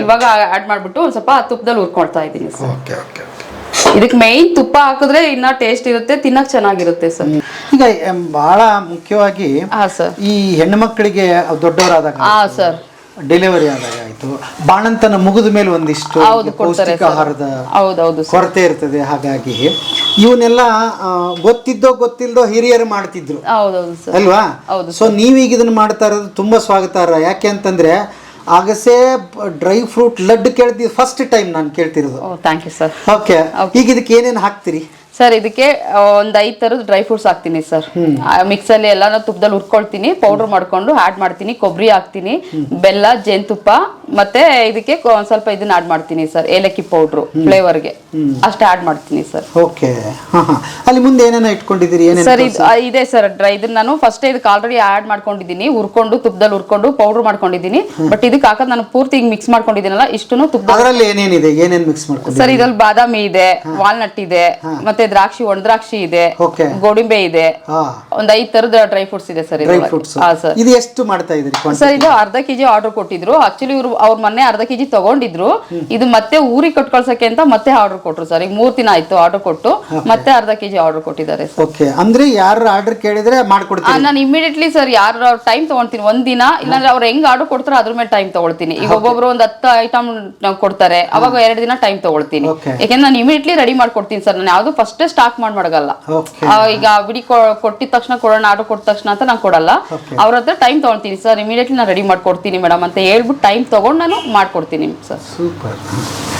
ಇವಾಗ ಆಡ್ ಮಾಡ್ಬಿಟ್ಟು ಒಂದ್ ಸ್ವಲ್ಪ ತುಪ್ಪದಲ್ಲಿ ಹುರ್ಕೊಳ್ತಾ ಇದ್ದೀನಿ ಸರ್. ಇದಕ್ಕೆ ಮೈನ್ ತುಪ್ಪ ಹಾಕಿದ್ರೆ ಇನ್ನ ಟೇಸ್ಟ್ ಇರುತ್ತೆ, ತಿನ್ನಕ್ ಚೆನ್ನಾಗಿರುತ್ತೆ ಸರ್. ಈಗ ಬಹಳ ಮುಖ್ಯವಾಗಿ ಈ ಹೆಣ್ಣು ಮಕ್ಕಳಿಗೆ ದೊಡ್ಡವರಾದಾಗ ಸರ್ ಡೆಲಿವರಿ ಆದಾಗ ಆಯ್ತು, ಬಾಣಂತನ ಮುಗಿದ ಮೇಲೆ ಒಂದಿಷ್ಟು ಪೌಷ್ಟಿಕ ಆಹಾರದ ಕೊರತೆ ಇರ್ತದೆ, ಹಾಗಾಗಿ ಇವನ್ನೆಲ್ಲ ಗೊತ್ತಿಲ್ದೋ ಹಿರಿಯರು ಮಾಡ್ತಿದ್ರು ಅಲ್ವಾ? ಸೊ ನೀವೀಗ ಇದನ್ನ ಮಾಡ್ತಾ ಇರೋದು ತುಂಬಾ ಸ್ವಾಗತಾರ್ಹ. ಯಾಕೆ ಅಂತಂದ್ರೆ ಆಗಸೆ ಡ್ರೈ ಫ್ರೂಟ್ ಲಡ್ಡು ಕೇಳ್ತೀವಿ ಫಸ್ಟ್ ಟೈಮ್ ನಾನು ಕೇಳ್ತಿರೋದು. Thank you sir. ಓಕೆ, ಈಗ ಇದಕ್ಕೆ ಏನೇನು ಹಾಕ್ತೀರಿ ಸರ್? ಇದಕ್ಕೆ ಒಂದ್ 5 ತರದ ಡ್ರೈ ಫ್ರೂಟ್ಸ್ ಹಾಕ್ತೀನಿ ಸರ್. ಮಿಕ್ಸಲ್ಲಿ ಎಲ್ಲ ತುಪ್ಪದಲ್ಲಿ ಹುರ್ಕೊಳ್ತೀನಿ, ಪೌಡರ್ ಮಾಡ್ಕೊಂಡು ಆಡ್ ಮಾಡ್ತೀನಿ, ಕೊಬ್ಬರಿ ಹಾಕ್ತೀನಿ, ಬೆಲ್ಲ, ಜೇನುತುಪ್ಪ, ಮತ್ತೆ ಇದಕ್ಕೆ ಒಂದ್ ಸ್ವಲ್ಪ ಇದನ್ನ ಆಡ್ ಮಾಡ್ತೀನಿ ಸರ್, ಏಲಕ್ಕಿ ಪೌಡ್ರು ಫ್ಲೇವರ್ಗೆ, ಅಷ್ಟೇ ಆಡ್ ಮಾಡ್ತೀನಿ ಸರ್. ಓಕೆ, ಅಲ್ಲಿ ಮುಂದೆ ಏನೇನ ಇಟ್ಕೊಂಡಿದ್ದೀರಿ ಸರ್? ಇದೆ ಸರ್ ಇದನ್ನ ನಾನು ಫಸ್ಟ್ ಇದಕ್ಕೆ ಆಲ್ರೆಡಿ ಆಡ್ ಮಾಡ್ಕೊಂಡಿದ್ದೀನಿ, ಹುರ್ಕೊಂಡು ತುಪ್ಪದಲ್ಲಿ ಹುರ್ಕೊಂಡು ಪೌಡರ್ ಮಾಡ್ಕೊಂಡಿದ್ದೀನಿ, ಬಟ್ ಇದಕ್ಕೆ ಹಾಕೋದು ನಾನು ಪೂರ್ತಿ ಮಿಕ್ಸ್ ಮಾಡ್ಕೊಂಡಿದ್ದೀನಲ್ಲ ಇಷ್ಟನ್ನು ತುಪ್ಪದಲ್ಲಿ. ಏನೇನಿದೆ, ಏನೇನು ಮಿಕ್ಸ್ ಮಾಡ್ಕೊಂಡು ಸರ್? ಇದ್ರಲ್ಲಿ ಬಾದಾಮಿ ಇದೆ, ವಾಲ್ನಟ್ ಇದೆ, ಮತ್ತೆ ದ್ರಾಕ್ಷಿ, ಒಣ ದ್ರಾಕ್ಷಿ ಇದೆ, ಗೋಡಂಬೆ ಇದೆ, ಒಂದ್ 5 ತರದ ಡ್ರೈ ಫ್ರೂಟ್ಸ್ ಇದೆ ಸರ್. ಇದು ಎಷ್ಟು ಮಾಡ್ತಾ ಇದ್ರಿ ಸರ್? ಇದು ಅರ್ಧ ಕೆಜಿ ಆರ್ಡರ್ ಕೊಟ್ಟಿದ್ರು. ಆಕ್ಚುಲಿ ಅವ್ರು ಮೊನ್ನೆ ಅರ್ಧ ಕೆಜಿ ತಗೊಂಡಿದ್ರು, ಇದು ಮತ್ತೆ ಊರಿಗೆ ಕೊಟ್ಕೊಳ್ಸಕ್ಕೆ ಅಂತ ಮತ್ತೆ ಆರ್ಡರ್ ಕೊಟ್ರು ಸರ್. ಈಗ 3 ದಿನ ಆಯ್ತು ಆರ್ಡರ್ ಕೊಟ್ಟು, ಮತ್ತೆ ಅರ್ಧ ಕೆಜಿ ಆರ್ಡರ್ ಕೊಟ್ಟಿದ್ದಾರೆ ಸರ್. ಓಕೆ, ಅಂದ್ರೆ ಯಾರು ಆರ್ಡರ್ ಕೇಳಿದ್ರೆ ಮಾಡ್ಕೊಡ್ತೀನಿ ನಾನು ಇಮಿಡಿಯೇಟ್ಲಿ ಸರ್. ಯಾರು ಟೈಮ್ ತಗೊಳ್ತೀನಿ ಒಂದ್ ದಿನ, ಇಲ್ಲಾಂದ್ರೆ ಅವ್ರು ಹೆಂಗ್ ಆರ್ಡರ್ ಕೊಡ್ತಾರೋ ಅದ್ರ ಮೇಲೆ ಟೈಮ್ ತಗೊಳ್ತೀನಿ. ಈಗ ಒಬ್ಬೊಬ್ರು ಒಂದ್ 10 ಐಟಮ್ ಕೊಡ್ತಾರೆ, ಅವಾಗ 2 ದಿನ ಟೈಮ್ ತಗೊಳ್ತೀನಿ, ಯಾಕೆಂದ್ರೆ ನಾನು ಇಮಿಡಿಯೇಟ್ಲಿ ರೆಡಿ ಮಾಡ್ಕೊಡ್ತೀನಿ ಸರ್. ನಾನು ಯಾವ್ದು ಫಸ್ಟ್ ಸ್ಟಾಕ್ ಮಾಡಲ್ಲ. ಈಗ ಬಿಡಿ ಕೊಟ್ಟಿದ ತಕ್ಷಣ ಕೊಡೋಣ, ಆರ್ಡರ್ ಕೊಟ್ಟ ತಕ್ಷಣ ಅಂತ ನಾನು ಕೊಡಲ್ಲ, ಅವ್ರ ಹತ್ರ ಟೈಮ್ ತಗೊಳ್ತೀನಿ ಸರ್. ಇಮಿಡಿಯೇಟ್ಲಿ ನಾನು ರೆಡಿ ಮಾಡ್ಕೊಡ್ತೀನಿ ಮೇಡಮ್ ಅಂತ ಹೇಳ್ಬಿಟ್ಟು ಟೈಮ್ ತಗೊಂಡು ನಾನು ಮಾಡ್ಕೊಡ್ತೀನಿ ಸರ್. ಸೂಪರ್.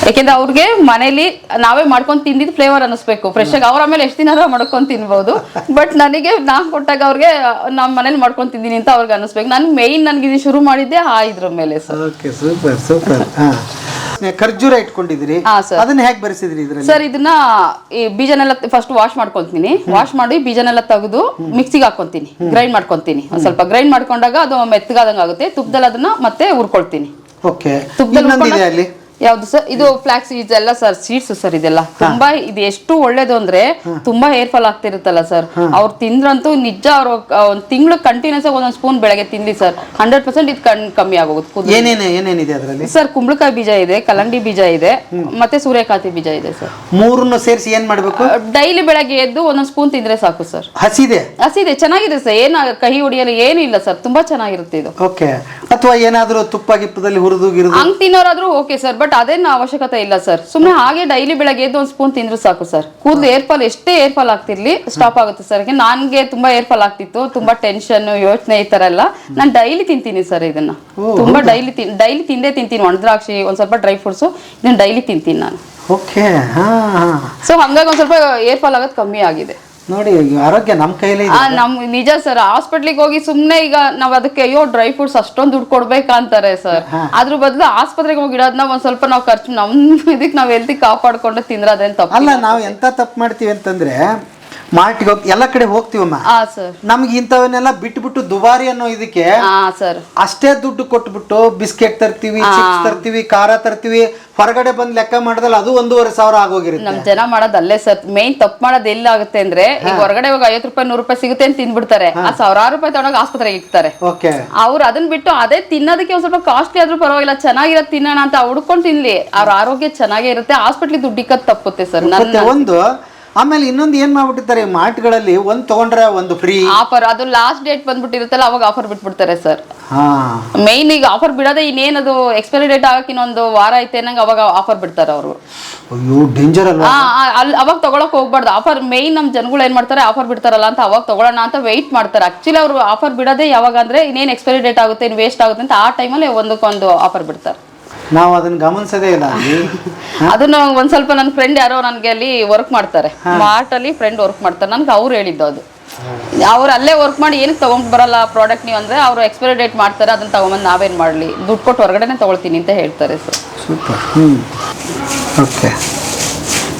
ಯಾಕೆಂದ್ರೆ ಅವ್ರಿಗೆ ಮನೇಲಿ ನಾವೇ ಮಾಡ್ಕೊಂಡು ತಿಂದಿದ್ದು ಫ್ಲೇವರ್ ಅನಿಸ್ಬೇಕು, ಫ್ರೆಶ್ ಆಗಿ. ಅವ್ರ ಆಮೇಲೆ ಎಷ್ಟು ದಿನ ಮಾಡ್ಕೊಂಡು ತಿನ್ಬೋದು, ಬಟ್ ನನಗೆ ನಾನ್ ಕೊಟ್ಟಾಗ ಅವ್ರಿಗೆ ನಮ್ಮ ಮನೇಲಿ ಮಾಡ್ಕೊಂಡು ತಿಂದಿನಿ ಅಂತ ಅವ್ರಿಗೆ ಅನಿಸ್ಬೇಕು. ನನ್ಗೆ ಇದು ಶುರು ಮಾಡಿದ್ದೆ ಇದ್ರ ಮೇಲೆ ಸರ್. Okay, super super. ಖರ್ಜೂರ ಇಟ್ಕೊಂಡಿದ್ರಿ, ಅದನ್ನ ಹೇಗೆ ಬೆರೆಸಿದ್ರಿ ಇದ್ರಲ್ಲಿ? ಸರ್ ಇದನ್ನ ಈ ಬೀಜನೆಲ್ಲ ಫಸ್ಟ್ ವಾಶ್ ಮಾಡ್ಕೊಂತೀನಿ, ವಾಶ್ ಮಾಡಿ ಬೀಜನೆಲ್ಲ ತೆಗೆದು ಮಿಕ್ಸಿಗೆ ಹಾಕೊಂತೀನಿ, ಗ್ರೈಂಡ್ ಮಾಡ್ಕೊಂತೀನಿ. ಒಂದ್ ಸ್ವಲ್ಪ ಗ್ರೈಂಡ್ ಮಾಡ್ಕೊಂಡಾಗ ಅದು ಮೆತ್ತಗಾದಂಗ ಆಗುತ್ತೆ. ತುಪ್ಪದಲ್ಲಿ ಅದನ್ನ ಮತ್ತೆ ಹುರ್ಕೊಳ್ತೀನಿ. ಓಕೆ, ತುಪ್ಪದಲ್ಲಿ ಯಾವ್ದು ಸರ್? ಇದು ಫ್ಲಾಕ್ಸ್ ಸೀಡ್ಸ್ ಎಲ್ಲ ಸರ್, ಸೀಡ್ಸ್ ಸರ್. ಇದೆಲ್ಲ ತುಂಬಾ ಇದು ಎಷ್ಟು ಒಳ್ಳೇದು ಅಂದ್ರೆ ತುಂಬಾ ಹೇರ್ ಫಾಲ್ ಆಗ್ತಿರುತ್ತಲ್ಲ ಸರ್, ಅವ್ರು ತಿಂದ್ರಂತೂ ನಿಜ ಅವ್ರು ಒಂದ್ ತಿಂಗಳು ಕಂಟಿನ್ಯೂಸ್ ಆಗಿ ಒಂದೊಂದ್ ಸ್ಪೂನ್ ಬೆಳಗ್ಗೆ ತಿನ್ಲಿ ಸರ್, 100% ಇದು ಕಮ್ಮಿ ಆಗೋಗುತ್ತೆ. ಏನೇನಿದೆ ಅದರಲ್ಲಿ ಸರ್? ಕುಂಬಳಕಾಯಿ ಬೀಜ ಇದೆ, ಕಲ್ಲಂಗಡಿ ಬೀಜ ಇದೆ, ಮತ್ತೆ ಸೂರ್ಯಕಾಂತಿ ಬೀಜ ಇದೆ ಸರ್. 3 ಸೇರಿಸಿ ಏನ್ ಮಾಡ್ಬೇಕು? ಡೈಲಿ ಬೆಳಗ್ಗೆ ಎದ್ದು ಒಂದೊಂದ್ ಸ್ಪೂನ್ ತಿಂದ್ರೆ ಸಾಕು ಸರ್. ಹಸಿದೆ ಚೆನ್ನಾಗಿದೆ ಸರ್, ಏನ ಕಹಿ ಹೊಡಿಯಲ್ಲ ಏನು ಇಲ್ಲ ಸರ್, ತುಂಬಾ ಚೆನ್ನಾಗಿರುತ್ತೆ ಇದು. ಓಕೆ, ಅಥವಾ ಏನಾದ್ರೂ ತುಪ್ಪ ಗಿಪ್ಪದಲ್ಲಿ ಹುರಿದು ಹಂಗ್ ತಿನ್ನೋರಾದ್ರೂ ಓಕೆ ಸರ್, ಬಟ್ ಅದೇನು ಅವಶ್ಯಕತೆ ಇಲ್ಲ ಸರ್. ಸುಮ್ನೆ ಹಾಗೆ ಡೈಲಿ ಬೆಳಗ್ಗೆ ಎದ್ದು 1 ಸ್ಪೂನ್ ತಿಂದ್ರು ಸಾಕು ಸರ್. ಕೂದಲು ಏರ್ ಫಾಲ್ ಎಷ್ಟೇ ಏರ್ ಫಾಲ್ ಆಗ್ತಿರ್ಲಿ ಸ್ಟಾಪ್ ಆಗುತ್ತೆ ಸರ್. ನನ್ಗೆ ತುಂಬಾ ಏರ್ ಫಾಲ್ ಆಗ್ತಿತ್ತು, ತುಂಬಾ ಟೆನ್ಷನ್, ಯೋಚನೆ, ಈ ತರ ಎಲ್ಲ. ನಾನು ಡೈಲಿ ತಿಂತೀನಿ ಸರ್ ಇದನ್ನ, ತುಂಬಾ ಡೈಲಿ ತಿಂತೀನಿ. ಒಣ ದ್ರಾಕ್ಷಿ, ಒಂದ್ ಸ್ವಲ್ಪ ಡ್ರೈ ಫ್ರೂಟ್ಸ್, ಇದನ್ನ ಡೈಲಿ ತಿಂತೀನಿ ನಾನು. ಓಕೆ, ಸೊ ಹಂಗಾಗಿ ಒಂದ್ ಸ್ವಲ್ಪ ಏರ್ ಫಾಲ್ ಆಗೋದು ಕಮ್ಮಿ ಆಗಿದೆ ನೋಡಿ. ಆರೋಗ್ಯ ನಮ್ಮ ಕೈಲೇ ಇದೆ. ನಮ್ ನಿಜ ಸರ್. ಹಾಸ್ಪಿಟ್ಲಿಗೆ ಹೋಗಿ ಸುಮ್ನೆ ಈಗ ನಾವ್ ಅದಕ್ಕೆ ಅಯ್ಯೋ ಡ್ರೈ ಫ್ರೂಟ್ಸ್ ಅಷ್ಟೊಂದು ದುಡ್ಡು ಕೊಡ್ಬೇಕಂತಾರೆ ಸರ್. ಅದ್ರ ಬದಲು ಆಸ್ಪತ್ರೆಗೆ ಹೋಗಿಡೋದನ್ನ ಒಂದ್ ಸ್ವಲ್ಪ ನಾವು ಖರ್ಚು ನಮ್ ಇದಕ್ಕೆ ನಾವ್ ಹೆಲ್ತಿ ಕಾಪಾಡ್ಕೊಂಡು ತಿಂದ್ರೆ ಅದೇನ್ ತಪ್ಪು ಅಲ್ಲ. ನಾವು ಎಂತ ತಪ್ಪು ಮಾಡ್ತೀವಿ ಅಂತಂದ್ರೆ ಮಾರ್ಟ್ಗೆ ಹೋಗಿ ಎಲ್ಲ ಕಡೆ ಹೋಗ್ತೀವಮ್ಮ. ಹಾ ಸರ್. ನಮ್ಗೆ ಇಂಥವನ್ನೆಲ್ಲ ಬಿಟ್ಬಿಟ್ಟು ದುಬಾರಿ ಅನ್ನೋ ಇದಕ್ಕೆ ಹಾ ಸರ್. ಅಷ್ಟೇ ದುಡ್ಡು ಕೊಟ್ಬಿಟ್ಟು ಬಿಸ್ಕೆಟ್ ತರ್ತೀವಿ, ಚಿಪ್ಸ್ ತರ್ತೀವಿ, ಖಾರ ತರ್ತೀವಿ, ಹೊರಗಡೆ ಬಂದ್ ಲೆಕ್ಕ ಮಾಡಿದ್ರೆ ಅದು 1,500 ಆಗೋಗಿರುತ್ತೆ. ನಮ್ ಜನ ಮಾಡೋದು ಅಲ್ಲೇ ಸರ್. ಮೇನ್ ತಪ್ಪು ಮಾಡೋದು ಎಲ್ಲಿ ಆಗುತ್ತೆ ಅಂದ್ರೆ, ಈಗ ಹೊರಗಡೆ ಹೋಗಿ 50 ರೂಪಾಯಿ 100 ರೂಪಾಯಿ ಸಿಗುತ್ತೆ ಅಂತ ತಿಂದ್ಬಿಡ್ತಾರೆ. ಆ 1,000 ರೂಪಾಯಿ ತಗೊಂಡೋಗಿ ಆಸ್ಪತ್ರೆಗೆ ಇಡ್ತಾರೆ. ಅವ್ರು ಅದನ್ನ ಬಿಟ್ಟು ಅದೇ ತಿನ್ನೋದಕ್ಕೆ ಒಂದ್ ಸ್ವಲ್ಪ ಕಾಸ್ಟ್ಲಿ ಆದ್ರೂ ಪರವಾಗಿಲ್ಲ, ಚೆನ್ನಾಗಿರೋದು ತಿನ್ನೋಣ ಅಂತ ಹುಡ್ಕೊಂಡು ತಿನ್ಲಿ, ಅವ್ರ ಆರೋಗ್ಯ ಚೆನ್ನಾಗೇ ಇರುತ್ತೆ. ಹಾಸ್ಪಿಟ್ಲಿಗೆ ದುಡ್ಡಿಕ್ಕದ್ ತಪ್ಪುತ್ತೆ ಸರ್. ಒಂದು ಆಮೇಲೆ ಇನ್ನೊಂದು ಏನ್ ಮಾಡ್ಬಿಟ್ಟಿರ್ತಾರೆ ಮಾರ್ಟ್ಗಳಲ್ಲಿ, ಒಂದ್ ತಗೊಂಡ್ರೆ ಒಂದು ಫ್ರೀ ಆಫರ್. ಅದು ಲಾಸ್ಟ್ ಡೇಟ್ ಬಂದ್ಬಿಟ್ಟಿರುತ್ತಲ್ಲ, ಅವಾಗ ಆಫರ್ ಬಿಟ್ಬಿಡ್ತಾರೆ ಸರ್. ಮೈನ್ ಈಗ ಆಫರ್ ಬಿಡೋದೇ ಇನ್ನೇನದು ಎಕ್ಸ್ಪೈರಿ ಡೇಟ್ ಆಗಕ್ಕೆ ಇನ್ನೊಂದು ವಾರ ಐತೆ ನಂಗೆ ಅವಾಗ ಆಫರ್ ಬಿಡ್ತಾರೆ ಅವರು. ಅಯ್ಯೋ ಡೇಂಜರ್ ಅಲ್ಲ. ಅಲ್ಲಿ ಅವಾಗ ತಗೊಳಕ್ ಹೋಗ್ಬಾರ್ದು ಆಫರ್. ಮೈನ್ ನಮ್ ಜನಗಳು ಏನ್ ಮಾಡ್ತಾರೆ, ಆಫರ್ ಬಿಡ್ತಾರಲ್ಲ ಅಂತ ಅವಾಗ ತಗೊಳ್ಳೋಣ ಅಂತ ವೆಯ್ಟ್ ಮಾಡ್ತಾರೆ. ಆಕ್ಚುಲಿ ಅವರು ಆಫರ್ ಬಿಡೋದೇ ಯಾವಾಗ ಅಂದ್ರೆ, ಇನ್ನೇನ್ ಎಕ್ಸ್ಪೈರಿ ಡೇಟ್ ಆಗುತ್ತೆ, ಇನ್ ವೇಸ್ಟ್ ಆಗುತ್ತೆ ಅಂತ ಆ ಟೈಮಲ್ಲಿ ಒಂದಕ್ಕೊಂದು ಆಫರ್ ಬಿಡ್ತಾರೆ. ನಾವು ಅದನ್ನ ಗಮನಿಸದೇ ಇಲ್ಲ. ಅದನ್ನ ಒಂದ್ ಸ್ವಲ್ಪ ನನ್ನ ಫ್ರೆಂಡ್ ಯಾರೋ ನನ್ಗೆ ಅಲ್ಲಿ ವರ್ಕ್ ಮಾಡ್ತಾರೆ, ಮಾರ್ಟ್ ಅಲ್ಲಿ ಫ್ರೆಂಡ್ ವರ್ಕ್ ಮಾಡ್ತಾರೆ, ನನ್ಗೆ ಅವ್ರು ಹೇಳಿದ್ದು ಅದು. ಅವ್ರು ಅಲ್ಲೇ ವರ್ಕ್ ಮಾಡಿ ಏನಕ್ಕೆ ತಗೊಂಡ್ ಬರಲ್ಲ ಪ್ರಾಡಕ್ಟ್ ನೀವು ಅಂದ್ರೆ, ಅವ್ರು ಎಕ್ಸ್ಪೈರಿ ಡೇಟ್ ಮಾಡ್ತಾರೆ, ಅದನ್ನ ತಗೊಂಬಂದು ನಾವೇನ್ ಮಾಡ್ಲಿ, ದುಡ್ಡು ಕೊಟ್ಟು ಹೊರಗಡೆನೆ ತಗೊಳ್ತೀನಿ ಅಂತ ಹೇಳ್ತಾರೆ ಸರ್. ಸೂಪರ್. ಓಕೆ.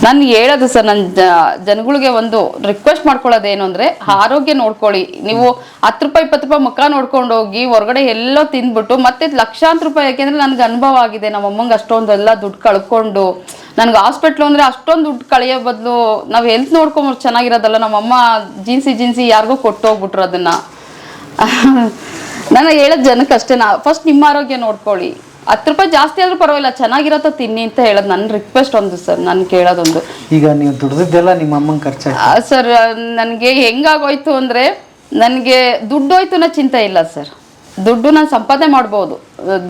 ನಾನು ಹೇಳೋದು ಸರ್, ನನ್ನ ಜನಗಳಿಗೆ ಒಂದು ರಿಕ್ವೆಸ್ಟ್ ಮಾಡ್ಕೊಳ್ಳೋದೇನು ಅಂದರೆ, ಆರೋಗ್ಯ ನೋಡ್ಕೊಳ್ಳಿ. ನೀವು 10 ರೂಪಾಯಿ 20 ರೂಪಾಯಿ ಮುಖ ನೋಡ್ಕೊಂಡು ಹೋಗಿ ಹೊರಗಡೆ ಎಲ್ಲೋ ತಿಂದ್ಬಿಟ್ಟು ಮತ್ತೆ ಲಕ್ಷಾಂತರ ರೂಪಾಯಿ, ಯಾಕೆಂದ್ರೆ ನನಗೆ ಅನುಭವ ಆಗಿದೆ. ನಮ್ಮ ಅಮ್ಮಂಗೆ ಅಷ್ಟೊಂದೆಲ್ಲ ದುಡ್ಡು ಕಳ್ಕೊಂಡು, ನನಗೆ ಹಾಸ್ಪಿಟ್ಲು ಅಂದರೆ ಅಷ್ಟೊಂದು ದುಡ್ಡು ಕಳೆಯೋ ಬದಲು ನಾವು ಹೆಲ್ತ್ ನೋಡ್ಕೊಂಬ ಚೆನ್ನಾಗಿರೋದಲ್ಲ. ನಮ್ಮಮ್ಮ ಜೀನ್ಸಿ ಯಾರಿಗೋ ಕೊಟ್ಟು ಹೋಗ್ಬಿಟ್ರು ಅದನ್ನು. ನಾನು ಹೇಳೋದು ಜನಕ್ಕೆ ಅಷ್ಟೇ, ಫಸ್ಟ್ ನಿಮ್ಮ ಆರೋಗ್ಯ ನೋಡ್ಕೊಳ್ಳಿ. 10 ರೂಪಾಯಿ ಜಾಸ್ತಿ ಆದ್ರೂ ಪರವಾಗಿಲ್ಲ, ಚೆನ್ನಾಗಿರತ್ತ ತಿನ್ನಿ ಅಂತ ಹೇಳೋದು ನನ್ನ ರಿಕ್ವೆಸ್ಟ್ ಒಂದು ಸರ್. ನಾನು ಕೇಳೋದೊಂದು, ಈಗ ನೀವು ದುಡ್ದಿದ್ದೆಲ್ಲ ನಿಮ್ಮ ಅಮ್ಮನ ಖರ್ಚು ಸರ್. ನನಗೆ ಹೆಂಗಾಗೋಯ್ತು ಅಂದರೆ, ನನಗೆ ದುಡ್ಡು ಹೋಯ್ತು ಅನ್ನೋ ಚಿಂತೆ ಇಲ್ಲ ಸರ್. ದುಡ್ಡು ನಾನು ಸಂಪಾದನೆ ಮಾಡ್ಬೋದು,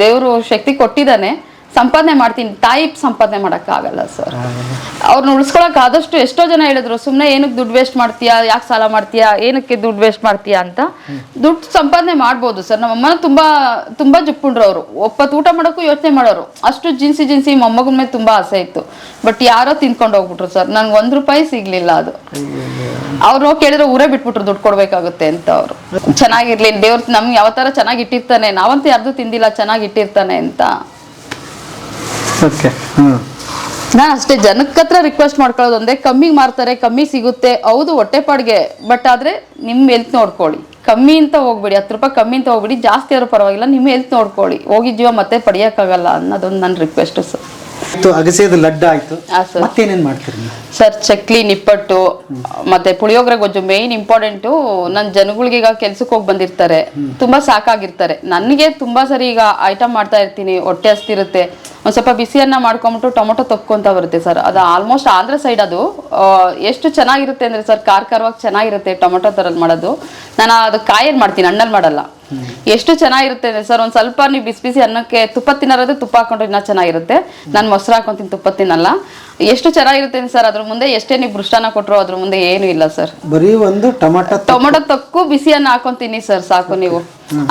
ದೇವರು ಶಕ್ತಿ ಕೊಟ್ಟಿದ್ದಾನೆ, ಸಂಪಾದನೆ ಮಾಡ್ತೀನಿ. ತಾಯಿ ಸಂಪಾದನೆ ಮಾಡೋಕ್ಕಾಗಲ್ಲ ಸರ್. ಅವ್ರನ್ನ ಉಳಿಸ್ಕೊಳಕ್ ಆದಷ್ಟು ಎಷ್ಟೋ ಜನ ಹೇಳಿದ್ರು, ಸುಮ್ಮನೆ ಏನಕ್ಕೆ ದುಡ್ಡು ವೇಸ್ಟ್ ಮಾಡ್ತೀಯಾ, ಯಾಕೆ ಸಾಲ ಮಾಡ್ತೀಯಾ, ಏನಕ್ಕೆ ದುಡ್ಡು ವೇಸ್ಟ್ ಮಾಡ್ತೀಯಾ ಅಂತ. ದುಡ್ಡು ಸಂಪಾದನೆ ಮಾಡ್ಬೋದು ಸರ್. ನಮ್ಮಮ್ಮನ ತುಂಬಾ ಜುಪ್ಪುಂಡ್ರು ಅವರು. ಒಪ್ಪತ್ತು ಊಟ ಮಾಡೋಕ್ಕೂ ಯೋಚನೆ ಮಾಡೋರು. ಅಷ್ಟು ಜಿನ್ಸಿ ಮೊಮ್ಮಗನ ಮೇಲೆ ತುಂಬಾ ಆಸೆ ಇತ್ತು. ಬಟ್ ಯಾರೋ ತಿನ್ಕೊಂಡು ಹೋಗ್ಬಿಟ್ರು ಸರ್. ನನ್ಗೆ 1 ರೂಪಾಯಿ ಸಿಗ್ಲಿಲ್ಲ. ಅದು ಅವ್ರು ಕೇಳಿದ್ರೆ ಊರೇ ಬಿಟ್ಬಿಟ್ರು, ದುಡ್ಡು ಕೊಡ್ಬೇಕಾಗುತ್ತೆ ಅಂತ. ಅವರು ಚೆನ್ನಾಗಿರ್ಲಿ, ದೇವ್ರು ನಮ್ಗೆ ಯಾವ ತರ ಚೆನ್ನಾಗಿ ಇಟ್ಟಿರ್ತಾನೆ, ನಾವಂತೂ ಯಾರ್ದು ತಿಂದಿಲ್ಲ, ಚೆನ್ನಾಗಿ ಇಟ್ಟಿರ್ತಾನೆ ಅಂತ. ನಾನು ಅಷ್ಟೇ ಜನಕ್ಕೆ ಹತ್ರ ರಿಕ್ವೆಸ್ಟ್ ಮಾಡ್ಕೊಳ್ಳೋದು ಒಂದೇ, ಕಮ್ಮಿಗೆ ಮಾರ್ತಾರೆ, ಕಮ್ಮಿ ಸಿಗುತ್ತೆ, ಹೌದು ಹೊಟ್ಟೆಪಾಡಿಗೆ, ಬಟ್ ಆದ್ರೆ ನಿಮ್ಮ ಹೆಲ್ತ್ ನೋಡ್ಕೊಳ್ಳಿ. ಕಮ್ಮಿ ಅಂತ ಹೋಗ್ಬೇಡಿ, 10 ರೂಪಾಯಿ ಕಮ್ಮಿ ಅಂತ ಹೋಗ್ಬೇಡಿ, ಜಾಸ್ತಿ ಆದ್ರೂ ಪರವಾಗಿಲ್ಲ, ನಿಮ್ಮ ಹೆಲ್ತ್ ನೋಡ್ಕೊಳ್ಳಿ. ಹೋಗಿ ಜೀವ ಮತ್ತೆ ಪಡಿಯಕ್ಕಾಗಲ್ಲ ಅನ್ನೋದೊಂದು ನನ್ನ ರಿಕ್ವೆಸ್ಟ್ ಸರ್. ಅಗಸೆದು ಲಡ್ಡು ಆಯ್ತು, ಮತ್ತೇನೇನು ಮಾಡ್ತೀರಿ ಸರ್? ಚಕ್ಲಿ, ನಿಪ್ಪಟ್ಟು, ಮತ್ತೆ ಪುಳಿಯೋಗರೆ ಗೊಜ್ಜು ಮೇನ್ ಇಂಪಾರ್ಟೆಂಟು. ನನ್ನ ಜನಗಳಿಗೆ ಈಗ ಕೆಲ್ಸಕ್ಕೆ ಹೋಗಿ ಬಂದಿರ್ತಾರೆ, ತುಂಬಾ ಸಾಕಾಗಿರ್ತಾರೆ. ನನಗೆ ತುಂಬಾ ಸರಿ ಈಗ ಐಟಮ್ ಮಾಡ್ತಾ ಇರ್ತೀನಿ, ಹೊಟ್ಟೆ ಹಸ್ತಿರುತ್ತೆ, ಒಂದು ಸ್ವಲ್ಪ ಬಿಸಿಯನ್ನ ಮಾಡ್ಕೊಂಬಿಟ್ಟು ಟೊಮೊಟೊ ತೊಕ್ಕೊಂತ ಬರುತ್ತೆ ಸರ್. ಅದು ಆಲ್ಮೋಸ್ಟ್ ಆಂಧ್ರ ಸೈಡ್ ಅದು ಎಷ್ಟು ಚೆನ್ನಾಗಿರುತ್ತೆ ಅಂದರೆ ಸರ್, ಖಾರವಾಗಿ ಚೆನ್ನಾಗಿರುತ್ತೆ ಟೊಮೊಟೊ ಥರದ್ದು ಮಾಡೋದು. ನಾನು ಅದು ಕಾಯಲ್ಲಿ ಮಾಡ್ತೀನಿ, ಹಣ್ಣಲ್ಲಿ ಮಾಡಲ್ಲ. ಎಷ್ಟು ಚೆನ್ನಾಗಿರುತ್ತೆ ಅಂದರೆ ಸರ್, ಒಂದು ಸ್ವಲ್ಪ ನೀವು ಬಿಸಿ ಅನ್ನಕ್ಕೆ ತುಪ್ಪ ತಿನ್ನೋದೇ, ತುಪ್ಪ ಹಾಕೊಂಡ್ರೆ ಇನ್ನೂ ಚೆನ್ನಾಗಿರುತ್ತೆ. ನಾನು ಮೊಸರು ಹಾಕೊಂತೀನಿ, ತುಪ್ಪ ತಿನ್ನಲ್ಲ. ಎಷ್ಟು ಚೆನ್ನಾಗಿರುತ್ತೆ ಸರ್. ಅದ್ರ ಮುಂದೆ ಎಷ್ಟೇ ನೀವು ಬೃಷ್ಟಾನ ಕೊಟ್ಟರು ಅದ್ರ ಮುಂದೆ ಏನು ಇಲ್ಲ ಸರ್. ಬರೀ ಒಂದು ಟೊಮೊಟೊ ತೊಕ್ಕು ಬಿಸಿಯನ್ನ ಹಾಕೊಂತೀನಿ ಸರ್, ಸಾಕು. ನೀವು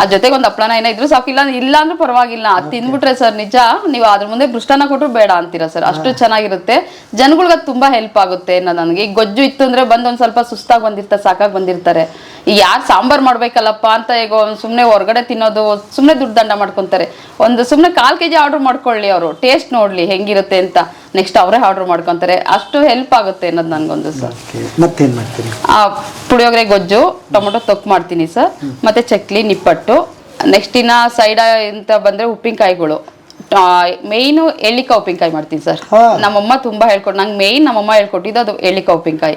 ಅದ್ರ ಜೊತೆಗೆ ಒಂದು ಹಪ್ಪಳನ ಏನೋ ಇದ್ರು ಸಾಕು, ಇಲ್ಲ ಅಂದ್ರೂ ಪರವಾಗಿಲ್ಲ. ಅದು ತಿಂದ್ಬಿಟ್ರೆ ಸರ್ ನಿಜ ನೀವು ಅದ್ರ ಮುಂದೆ ಬೃಷ್ಟಾನ ಕೊಟ್ಟರು ಬೇಡ ಅಂತೀರಾ ಸರ್. ಅಷ್ಟು ಚೆನ್ನಾಗಿರುತ್ತೆ. ಜನಗಳ್ಗೆ ಅದು ತುಂಬಾ ಹೆಲ್ಪ್ ಆಗುತ್ತೆ. ನನಗೆ ಈಗ ಗೊಜ್ಜು ಇತ್ತು ಅಂದ್ರೆ ಬಂದು ಒಂದ್ ಸ್ವಲ್ಪ ಸುಸ್ತಾಗಿ ಬಂದಿರ್ತಾರೆ, ಸಾಕಾಗಿ ಬಂದಿರ್ತಾರೆ. ಈಗ ಯಾರು ಸಾಂಬಾರ್ ಮಾಡ್ಬೇಕಲ್ಲಪ್ಪ ಅಂತ ಈಗ ಸುಮ್ಮನೆ ಹೊರಗಡೆ ತಿನ್ನೋದು, ಸುಮ್ಮನೆ ದುಡ್ಡು ದಂಡ ಮಾಡ್ಕೊಂತಾರೆ. ಒಂದು ಸುಮ್ಮನೆ 1/4 kg ಆರ್ಡರ್ ಮಾಡ್ಕೊಳ್ಳಿ, ಅವರು ಟೇಸ್ಟ್ ನೋಡ್ಲಿ ಹೆಂಗಿರುತ್ತೆ ಅಂತ, ನೆಕ್ಸ್ಟ್ ಅವರೇ ಆರ್ಡರ್ ಮಾಡ್ಕೊಂತಾರೆ. ಅಷ್ಟು ಹೆಲ್ಪ್ ಆಗುತ್ತೆ ಅನ್ನೋದು ನನ್ಗೊಂದು ಸರ್. ಮತ್ತೇನ್ ಮಾಡ್ತೀರಿ? ಪುಳಿಯೋಗರೆ ಗೊಜ್ಜು, ಟೊಮೊಟೊ ತೊಕ್ಕು ಮಾಡ್ತೀನಿ ಸರ್, ಮತ್ತೆ ಚಕ್ಲಿ, ನಿಪ್ಪಟ್ಟು. ನೆಕ್ಸ್ಟ್ ಇನ್ನ ಸೈಡ್ ಅಂತ ಬಂದ್ರೆ ಉಪ್ಪಿನಕಾಯಿಗಳು. ಮೇಯ್ನು ಎಳ್ಳಿಕಾಯಿ ಉಪ್ಪಿನಕಾಯಿ ಮಾಡ್ತೀನಿ ಸರ್. ನಮ್ಮಮ್ಮ ತುಂಬಾ ಹೇಳ್ಕೊಟ್ಟು, ನಂಗೆ ಮೇಯ್ನ್ ನಮ್ಮಮ್ಮ ಹೇಳ್ಕೊಟ್ಟಿದ್ದು ಅದು ಎಳ್ಳಿಕಾಯಿ ಉಪ್ಪಿನಕಾಯಿ.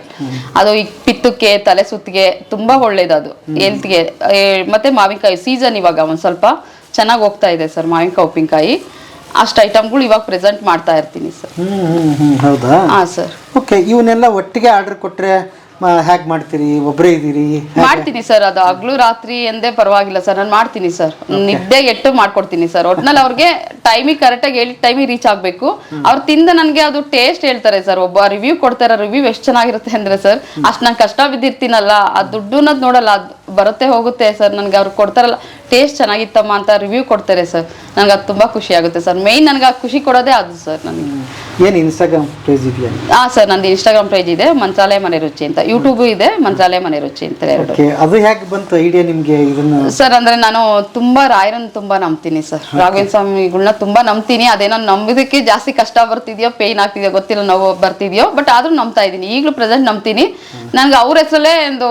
ಅದು ಈ ಪಿತ್ತಕ್ಕೆ, ತಲೆ ಸುತ್ತಿಗೆ ತುಂಬಾ ಒಳ್ಳೇದು, ಅದು ಹೆಲ್ತ್ಗೆ. ಮತ್ತೆ ಮಾವಿನಕಾಯಿ ಸೀಸನ್ ಇವಾಗ ಒಂದ್ ಸ್ವಲ್ಪ ಚೆನ್ನಾಗಿ ಹೋಗ್ತಾ ಇದೆ ಸರ್ ಮಾವಿನಕಾಯಿ ಉಪ್ಪಿನಕಾಯಿ. ಅಷ್ಟು ಐಟಮ್ಗಳು ಇವಾಗ ಪ್ರೆಸೆಂಟ್ ಮಾಡ್ತಾ ಇರ್ತೀನಿ ಸರ್. ಹೌದಾ? ಹಾ ಸರ್. ಓಕೆ. ಇವನ್ನೆಲ್ಲ ಒಟ್ಟಿಗೆ ಆರ್ಡರ್ ಕೊಟ್ರೆ ಹೇಗೆ ಮಾಡ್ತೀರಿ? ಒಬ್ಬರೇ ಇದ್ದೀರಿ? ಮಾಡ್ತೀನಿ ಸರ್. ಅದು ಹಗ್ಲು ರಾತ್ರಿ ಎಂದೇ ಪರವಾಗಿಲ್ಲ ಸರ್, ನಾನು ಮಾಡ್ತೀನಿ ಸರ್. ನಿದ್ದೆ ಎಟ್ಟು ಮಾಡ್ಕೊಡ್ತೀನಿ ಸರ್. ಒಟ್ನಲ್ಲಿ ಅವ್ರಿಗೆ ಟೈಮಿಗೆ ಕರೆಕ್ಟಾಗಿ ಹೇಳಿ ಟೈಮಿಗೆ ರೀಚ್ ಆಗಬೇಕು. ಅವ್ರು ತಿಂದ ನನಗೆ ಅದು ಟೇಸ್ಟ್ ಹೇಳ್ತಾರೆ ಸರ್. ಒಬ್ಬ ರಿವ್ಯೂ ಕೊಡ್ತಾರೆ, ರಿವ್ಯೂ ಎಷ್ಟು ಚೆನ್ನಾಗಿರುತ್ತೆ ಅಂದ್ರೆ ಸರ್, ಅಷ್ಟು ನಾನು ಕಷ್ಟ ಬಿದ್ದಿರ್ತೀನಲ್ಲ, ಆ ದುಡ್ಡು ಅನ್ನೋದು ನೋಡಲ್ಲ, ಅದು ಬರುತ್ತೆ ಹೋಗುತ್ತೆ ಸರ್. ನನಗೆ ಅವ್ರು ಕೊಡ್ತಾರಲ್ಲ, ಟೇಸ್ಟ್ ಚೆನ್ನಾಗಿತ್ತಮ್ಮ ಅಂತ ರಿವ್ಯೂ ಕೊಡ್ತಾರೆ ಸರ್. ನನಗೆ ಅದು ತುಂಬ ಖುಷಿ ಆಗುತ್ತೆ ಸರ್. ಮೇಯ್ನ್ ನನಗೆ ಆ ಖುಷಿ ಕೊಡೋದೇ ಅದು ಸರ್. ನನಗೆ ಏನು ಇನ್ಸ್ಟಾಗ್ರಾಮ್ ಪೇಜ್ ಇದೆಯಾ? ಹಾಂ ಸರ್, ನಂದು ಇನ್ಸ್ಟಾಗ್ರಾಮ್ ಪೇಜ್ ಇದೆ, ಮಂತ್ರಾಲಯ ಮನೆ ರುಚಿ ಅಂತ. ಯೂಟ್ಯೂಬು ಇದೆ, ಮಂತ್ರಾಲಯ ಮನೆ ರುಚಿ ಅಂತ ಎರಡು. ಅದು ಹೇಗೆ ಬಂತು ಐಡಿಯಾ ನಿಮಗೆ ಇದನ್ನು? ಸರ್ ಅಂದರೆ ನಾನು ತುಂಬ ರಾಯರನ್ನು ತುಂಬ ನಂಬ್ತೀನಿ ಸರ್. ರಾಘವೇಂದ್ರ ಸ್ವಾಮಿಗಳನ್ನ ತುಂಬ ನಂಬ್ತೀನಿ. ಅದೇನೋ ನಂಬೋದಕ್ಕೆ ಜಾಸ್ತಿ ಕಷ್ಟ ಬರ್ತಿದ್ಯೋ, ಪೇಯ್ನ್ ಆಗ್ತಿದೆಯೋ ಗೊತ್ತಿಲ್ಲ, ನೋವು ಬರ್ತಿದ್ಯೋ, ಬಟ್ ಆದರೂ ನಂಬ್ತಾ ಇದ್ದೀನಿ. ಈಗಲೂ ಪ್ರೆಸೆಂಟ್ ನಂಬ್ತೀನಿ. ನನ್ಗೆ ಅವ್ರ ಹೆಸರಲ್ಲೇ ಒಂದು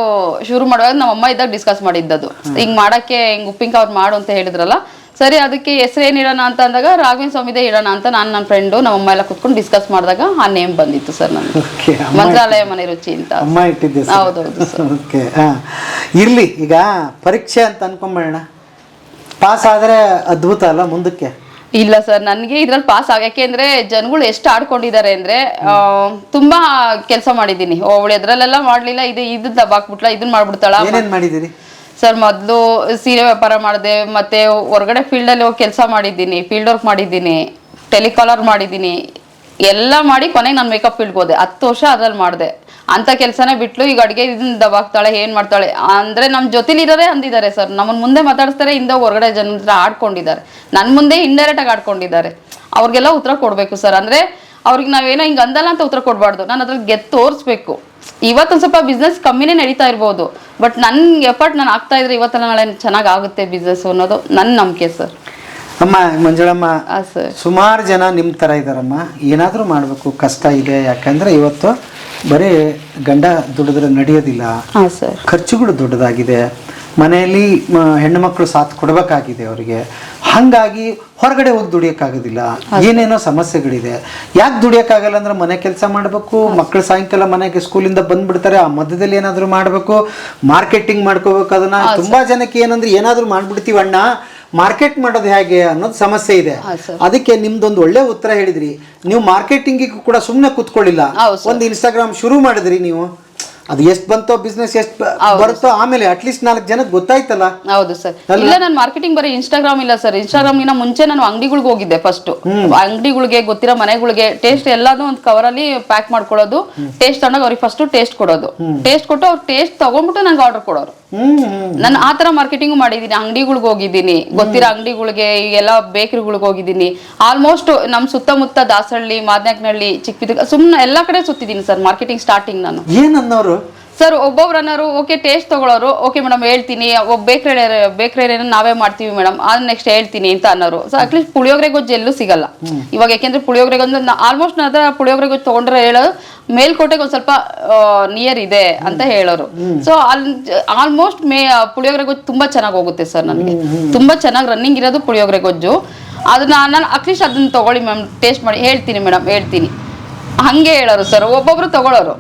ಶುರು ಮಾಡುವಾಗ ನಮ್ಮ ಅಮ್ಮ ಇದ್ದಾಗ ಡಿಸ್ಕಸ್ ಮಾಡಿದ್ದದು ಹಿಂಗ್ ಮಾಡಕ್ಕೆ ಹಿಂಗ್ ಉಪ್ಪಿನಕಾಯಿ ಅವ್ರು ಮಾಡು ಅಂತ ಹೇಳಿದ್ರಲ್ಲ, ಸರಿ ಅದಕ್ಕೆ ಹೆಸರು ಏನ್ ಇಡೋಣ ಅಂತ ಅಂದಾಗ ರಾಘವೇಂದ್ರ ಸ್ವಾಮಿದೇ ಇಡೋಣ ಅಂತ ನಾನು ನನ್ನ ಫ್ರೆಂಡು ನಮ್ಮ ಅಮ್ಮ ಎಲ್ಲ ಕುತ್ಕೊಂಡು ಡಿಸ್ಕಸ್ ಮಾಡಿದಾಗ ಆ ನೇಮ್ ಬಂದಿತ್ತು ಸರ್ ನನಗೆ, ಮಂತ್ರಾಲಯ ಮನೆ ರುಚಿ ಅಂತ. ಅಮ್ಮ ಇಟ್ಟಿದ್ದೆ. ಹೌದೌದು ಸರ್. ಓಕೆ, ಇರ್ಲಿ. ಈಗ ಪರೀಕ್ಷೆ ಅಂತ ಅನ್ಕೊಂಬೇಡ, ಪಾಸ್ ಆದ್ರೆ ಅದ್ಭುತ ಅಲ್ಲ ಮುಂದಕ್ಕೆ. ಇಲ್ಲ ಸರ್, ನನಗೆ ಇದ್ರಲ್ಲಿ ಪಾಸ್ ಯಾಕೆಂದ್ರೆ ಜನಗಳು ಎಷ್ಟು ಆಡ್ಕೊಂಡಿದ್ದಾರೆ ಅಂದ್ರೆ ತುಂಬಾ ಕೆಲಸ ಮಾಡಿದ್ದೀನಿ. ಅವಳು ಎದ್ರಲ್ಲೆಲ್ಲ ಮಾಡ್ಲಿಲ್ಲ, ಇದು ದಬ್ಬಾಕ್ಬಿಟ್ಲ, ಇದನ್ನ ಮಾಡ್ಬಿಡ್ತಾಳ. ಏನೇನ್ ಮಾಡಿದಿರಿ ಸರ್? ಮೊದಲು ಸೀರೆ ವ್ಯಾಪಾರ ಮಾಡಿದೆ, ಮತ್ತೆ ಹೊರಗಡೆ ಫೀಲ್ಡಲ್ಲಿ ಹೋಗಿ ಕೆಲಸ ಮಾಡಿದ್ದೀನಿ, ಫೀಲ್ಡ್ ವರ್ಕ್ ಮಾಡಿದ್ದೀನಿ, ಟೆಲಿಕಾಲರ್ ಮಾಡಿದ್ದೀನಿ, ಎಲ್ಲ ಮಾಡಿ ಕೊನೆಗೆ ನಾನು ಮೇಕಪ್ ಫೀಲ್ಡ್ಗೆ ಹೋದೆ. 10 ವರ್ಷ ಅದ್ರಲ್ಲಿ ಮಾಡಿದೆ. ಅಂತ ಕೆಲಸನೇ ಬಿಟ್ಲು ಈಗ ಅಡುಗೆ ಇದನ್ನ ದಬಾಕ್ತಾಳೆ, ಏನ್ ಮಾಡ್ತಾಳೆ ಅಂದ್ರೆ ನಮ್ಮ ಜೊತೆಲಿರೋರೇ ಅಂದಿದ್ದಾರೆ ಸರ್. ನಮ್ಮನ್ನ ಮುಂದೆ ಮಾತಾಡಿಸ್ತಾರೆ, ಹಿಂದೆ ಹೊರಗಡೆ ಜನ ಹತ್ರ ಆಡ್ಕೊಂಡಿದ್ದಾರೆ, ನನ್ನ ಮುಂದೆ ಇಂಡೈರೆಕ್ಟ್ ಆಗಿ ಆಡ್ಕೊಂಡಿದ್ದಾರೆ. ಅವ್ರಿಗೆಲ್ಲ ಉತ್ತರ ಕೊಡ್ಬೇಕು ಸರ್. ಅಂದ್ರೆ ಅವ್ರಿಗೆ ನಾವೇನೋ ಹಿಂಗೆ ಅಂದಲ್ಲ ಅಂತ ಉತ್ತರ ಕೊಡಬಾರ್ದು, ನಾನು ಅದ್ರಲ್ಲಿ ಗೆದ್ದು ತೋರಿಸ್ಬೇಕು. ಇವತ್ತೊಂದು ಸ್ವಲ್ಪ ಬಿಸ್ನೆಸ್ ಕಮ್ಮಿನೇ ನಡೀತಾ ಇರ್ಬೋದು, ಬಟ್ ನನ್ನ ಎಫರ್ಟ್ ನಾನು ಆಗ್ತಾ ಇದ್ರೆ ಇವತ್ತೆಲ್ಲ ನಾಳೆ ಚೆನ್ನಾಗಿ ಆಗುತ್ತೆ ಬಿಸ್ನೆಸ್ ಅನ್ನೋದು ನನ್ನ ನಂಬಿಕೆ ಸರ್. ಅಮ್ಮ ಮಂಜುಳಮ್ಮ, ಸರ್ ಸುಮಾರು ಜನ ನಿಮ್ಮ ಥರ ಇದ್ದಾರಮ್ಮ. ಏನಾದರೂ ಮಾಡಬೇಕು, ಕಷ್ಟ ಇದೆ. ಯಾಕಂದರೆ ಇವತ್ತು ಬರೀ ಗಂಡ ದುಡಿದ್ರೆ ನಡೆಯೋದಿಲ್ಲ, ಸರ್ ಖರ್ಚುಗಳು ದೊಡ್ಡದಾಗಿದೆ, ಮನೆಯಲ್ಲಿ ಹೆಣ್ಣು ಮಕ್ಕಳು ಸಾಥ್ ಕೊಡಬೇಕಾಗಿದೆ ಅವರಿಗೆ. ಹಾಗಾಗಿ ಹೊರಗಡೆ ಹೋಗಿ ದುಡಿಯೋಕ್ಕಾಗೋದಿಲ್ಲ, ಏನೇನೋ ಸಮಸ್ಯೆಗಳಿದೆ. ಯಾಕೆ ದುಡಿಯೋಕ್ಕಾಗಲ್ಲ ಅಂದ್ರೆ ಮನೆ ಕೆಲಸ ಮಾಡಬೇಕು, ಮಕ್ಕಳು ಸಾಯಂಕಾಲ ಮನೆಗೆ ಸ್ಕೂಲಿಂದ ಬಂದ್ಬಿಡ್ತಾರೆ, ಆ ಮಧ್ಯದಲ್ಲಿ ಏನಾದರೂ ಮಾಡಬೇಕು, ಮಾರ್ಕೆಟಿಂಗ್ ಮಾಡ್ಕೋಬೇಕು. ಅದನ್ನ ತುಂಬಾ ಜನಕ್ಕೆ ಏನಂದ್ರೆ ಏನಾದರೂ ಮಾಡ್ಬಿಡ್ತೀವಣ್ಣ, ಮಾರ್ಕೆಟ್ ಮಾಡೋದು ಹೇಗೆ ಅನ್ನೋದು ಸಮಸ್ಯೆ ಇದೆ. ಅದಕ್ಕೆ ನಿಮ್ದೊಂದು ಒಳ್ಳೆ ಉತ್ತರ ಹೇಳಿದ್ರಿ. ನೀವು ಮಾರ್ಕೆಟಿಂಗಿಗೂ ಕೂಡ ಸುಮ್ಮನೆ ಕೂತ್ಕೊಳ್ಳಿಲ್ಲ, ಒಂದು ಇನ್ಸ್ಟಾಗ್ರಾಮ್ ಶುರು ಮಾಡಿದ್ರಿ ನೀವು. ಅದು ಎಷ್ಟು ಬಂತೋ ಬಿಸ್ನೆಸ್ ಎಷ್ಟು ಬರುತ್ತೋ ಆಮೇಲೆ ಅಟ್ಲೀಸ್ಟ್ 4 ಜನಕ್ಕೆ ಗೊತ್ತಾಯ್ತಲ್ಲ. ಹೌದು ಸರ್. ಇಲ್ಲ, ನಾನು ಮಾರ್ಕೆಟಿಂಗ್ ಬರೀ ಇನ್ಸ್ಟಾಗ್ರಾಮ್ ಇಲ್ಲ ಸರ್. ಇನ್ಸ್ಟಾಗ್ರಾಮ್ ಗಿನ ಮುಂಚೆ ನಾನು ಅಂಗಡಿಗಳಿಗೆ ಹೋಗಿದ್ದೆ. ಫಸ್ಟ್ ಅಂಗಡಿಗಳಿಗೆ ಗೊತ್ತಿರೋ ಮನೆಗಳಿಗೆ ಟೇಸ್ಟ್ ಎಲ್ಲಾನು ಒಂದು ಕವರ್ ಅಲ್ಲಿ ಪ್ಯಾಕ್ ಮಾಡ್ಕೊಳ್ಳೋದು, ಟೇಸ್ಟ್ ತಗೊಂಡಾಗ ಅವ್ರಿಗೆ ಫಸ್ಟ್ ಟೇಸ್ಟ್ ಕೊಡೋದು, ಟೇಸ್ಟ್ ಕೊಟ್ಟು ಅವ್ರು ಟೇಸ್ಟ್ ತಗೊಂಡ್ಬಿಟ್ಟು ನಂಗೆ ಆರ್ಡರ್ ಕೊಡೋರು. ನಾನು ಆ ತರ ಮಾರ್ಕೆಟಿಂಗ್ ಮಾಡಿದೀನಿ. ಅಂಗಡಿಗಳಿಗೆ ಹೋಗಿದ್ದೀನಿ, ಗೊತ್ತಿರೋ ಅಂಗಡಿಗಳಿಗೆ, ಈಗೆಲ್ಲ ಬೇಕರಿಗಳಿಗೆ ಹೋಗಿದ್ದೀನಿ. ಆಲ್ಮೋಸ್ಟ್ ನಮ್ ಸುತ್ತಮುತ್ತ ದಾಸಹಳ್ಳಿ, ಮಾದನಾಯಕನಹಳ್ಳಿ, ಚಿಕ್ಕಬಿದ್ರಿ ಸುಮ್ಮನೆ ಎಲ್ಲಾ ಕಡೆ ಸುತ್ತಿದ್ದೀನಿ ಸರ್ ಮಾರ್ಕೆಟಿಂಗ್ ಸ್ಟಾರ್ಟಿಂಗ್ ನಾನು. ಏನನ್ನೋರು ಸರ್ ಒಬ್ಬೊಬ್ರು ಅನ್ನೋರು ಓಕೆ ಟೇಸ್ಟ್ ತಗೊಳ್ಳೋರು, ಓಕೆ ಮೇಡಮ್ ಹೇಳ್ತೀನಿ, ಒಬ್ಬ ಬೇಕ್ರಿ ನಾವೇ ಮಾಡ್ತೀವಿ ಮೇಡಮ್, ಅದ್ ನೆಕ್ಸ್ಟ್ ಹೇಳ್ತೀನಿ ಅಂತ ಅನ್ನೋರು. ಸೊ ಅಟ್ಲೀಸ್ಟ್ ಪುಳಿಯೋಗರೆ ಗೊಜ್ಜು ಎಲ್ಲೂ ಸಿಗಲ್ಲ ಇವಾಗ. ಯಾಕೆಂದ್ರೆ ಪುಳಿಯೋಗರೆ ಗೊಜ್ಜು ಆಲ್ಮೋಸ್ಟ್ ಪುಳಿಯೋಗರೆ ಗೊಜ್ಜು ತಗೊಂಡ್ರೆ ಹೇಳೋದು ಮೇಲ್ಕೋಟೆಗೆ ಒಂದ್ ಸ್ವಲ್ಪ ನಿಯರ್ ಇದೆ ಅಂತ ಹೇಳೋರು. ಸೊ ಆಲ್ಮೋಸ್ಟ್ ಪುಳಿಯೋಗರೆ ಗೊಜ್ಜು ತುಂಬಾ ಚೆನ್ನಾಗಿ ಹೋಗುತ್ತೆ ಸರ್. ನನಗೆ ತುಂಬಾ ಚೆನ್ನಾಗಿ ರನ್ನಿಂಗ್ ಇರೋದು ಪುಳಿಯೋಗರೆ ಗೊಜ್ಜು. ಅದನ್ನ ನಾನು ಅಟ್ಲೀಸ್ಟ್ ಅದನ್ನ ತಗೊಳ್ಳಿ ಮ್ಯಾಮ್, ಟೇಸ್ಟ್ ಮಾಡಿ ಹೇಳ್ತೀನಿ ಮೇಡಮ್, ಹೇಳ್ತೀನಿ ಹಂಗೆ ಹೇಳೋರು ಸರ್. ಒಬ್ಬೊಬ್ರು ತಗೊಳ್ಳೋರು.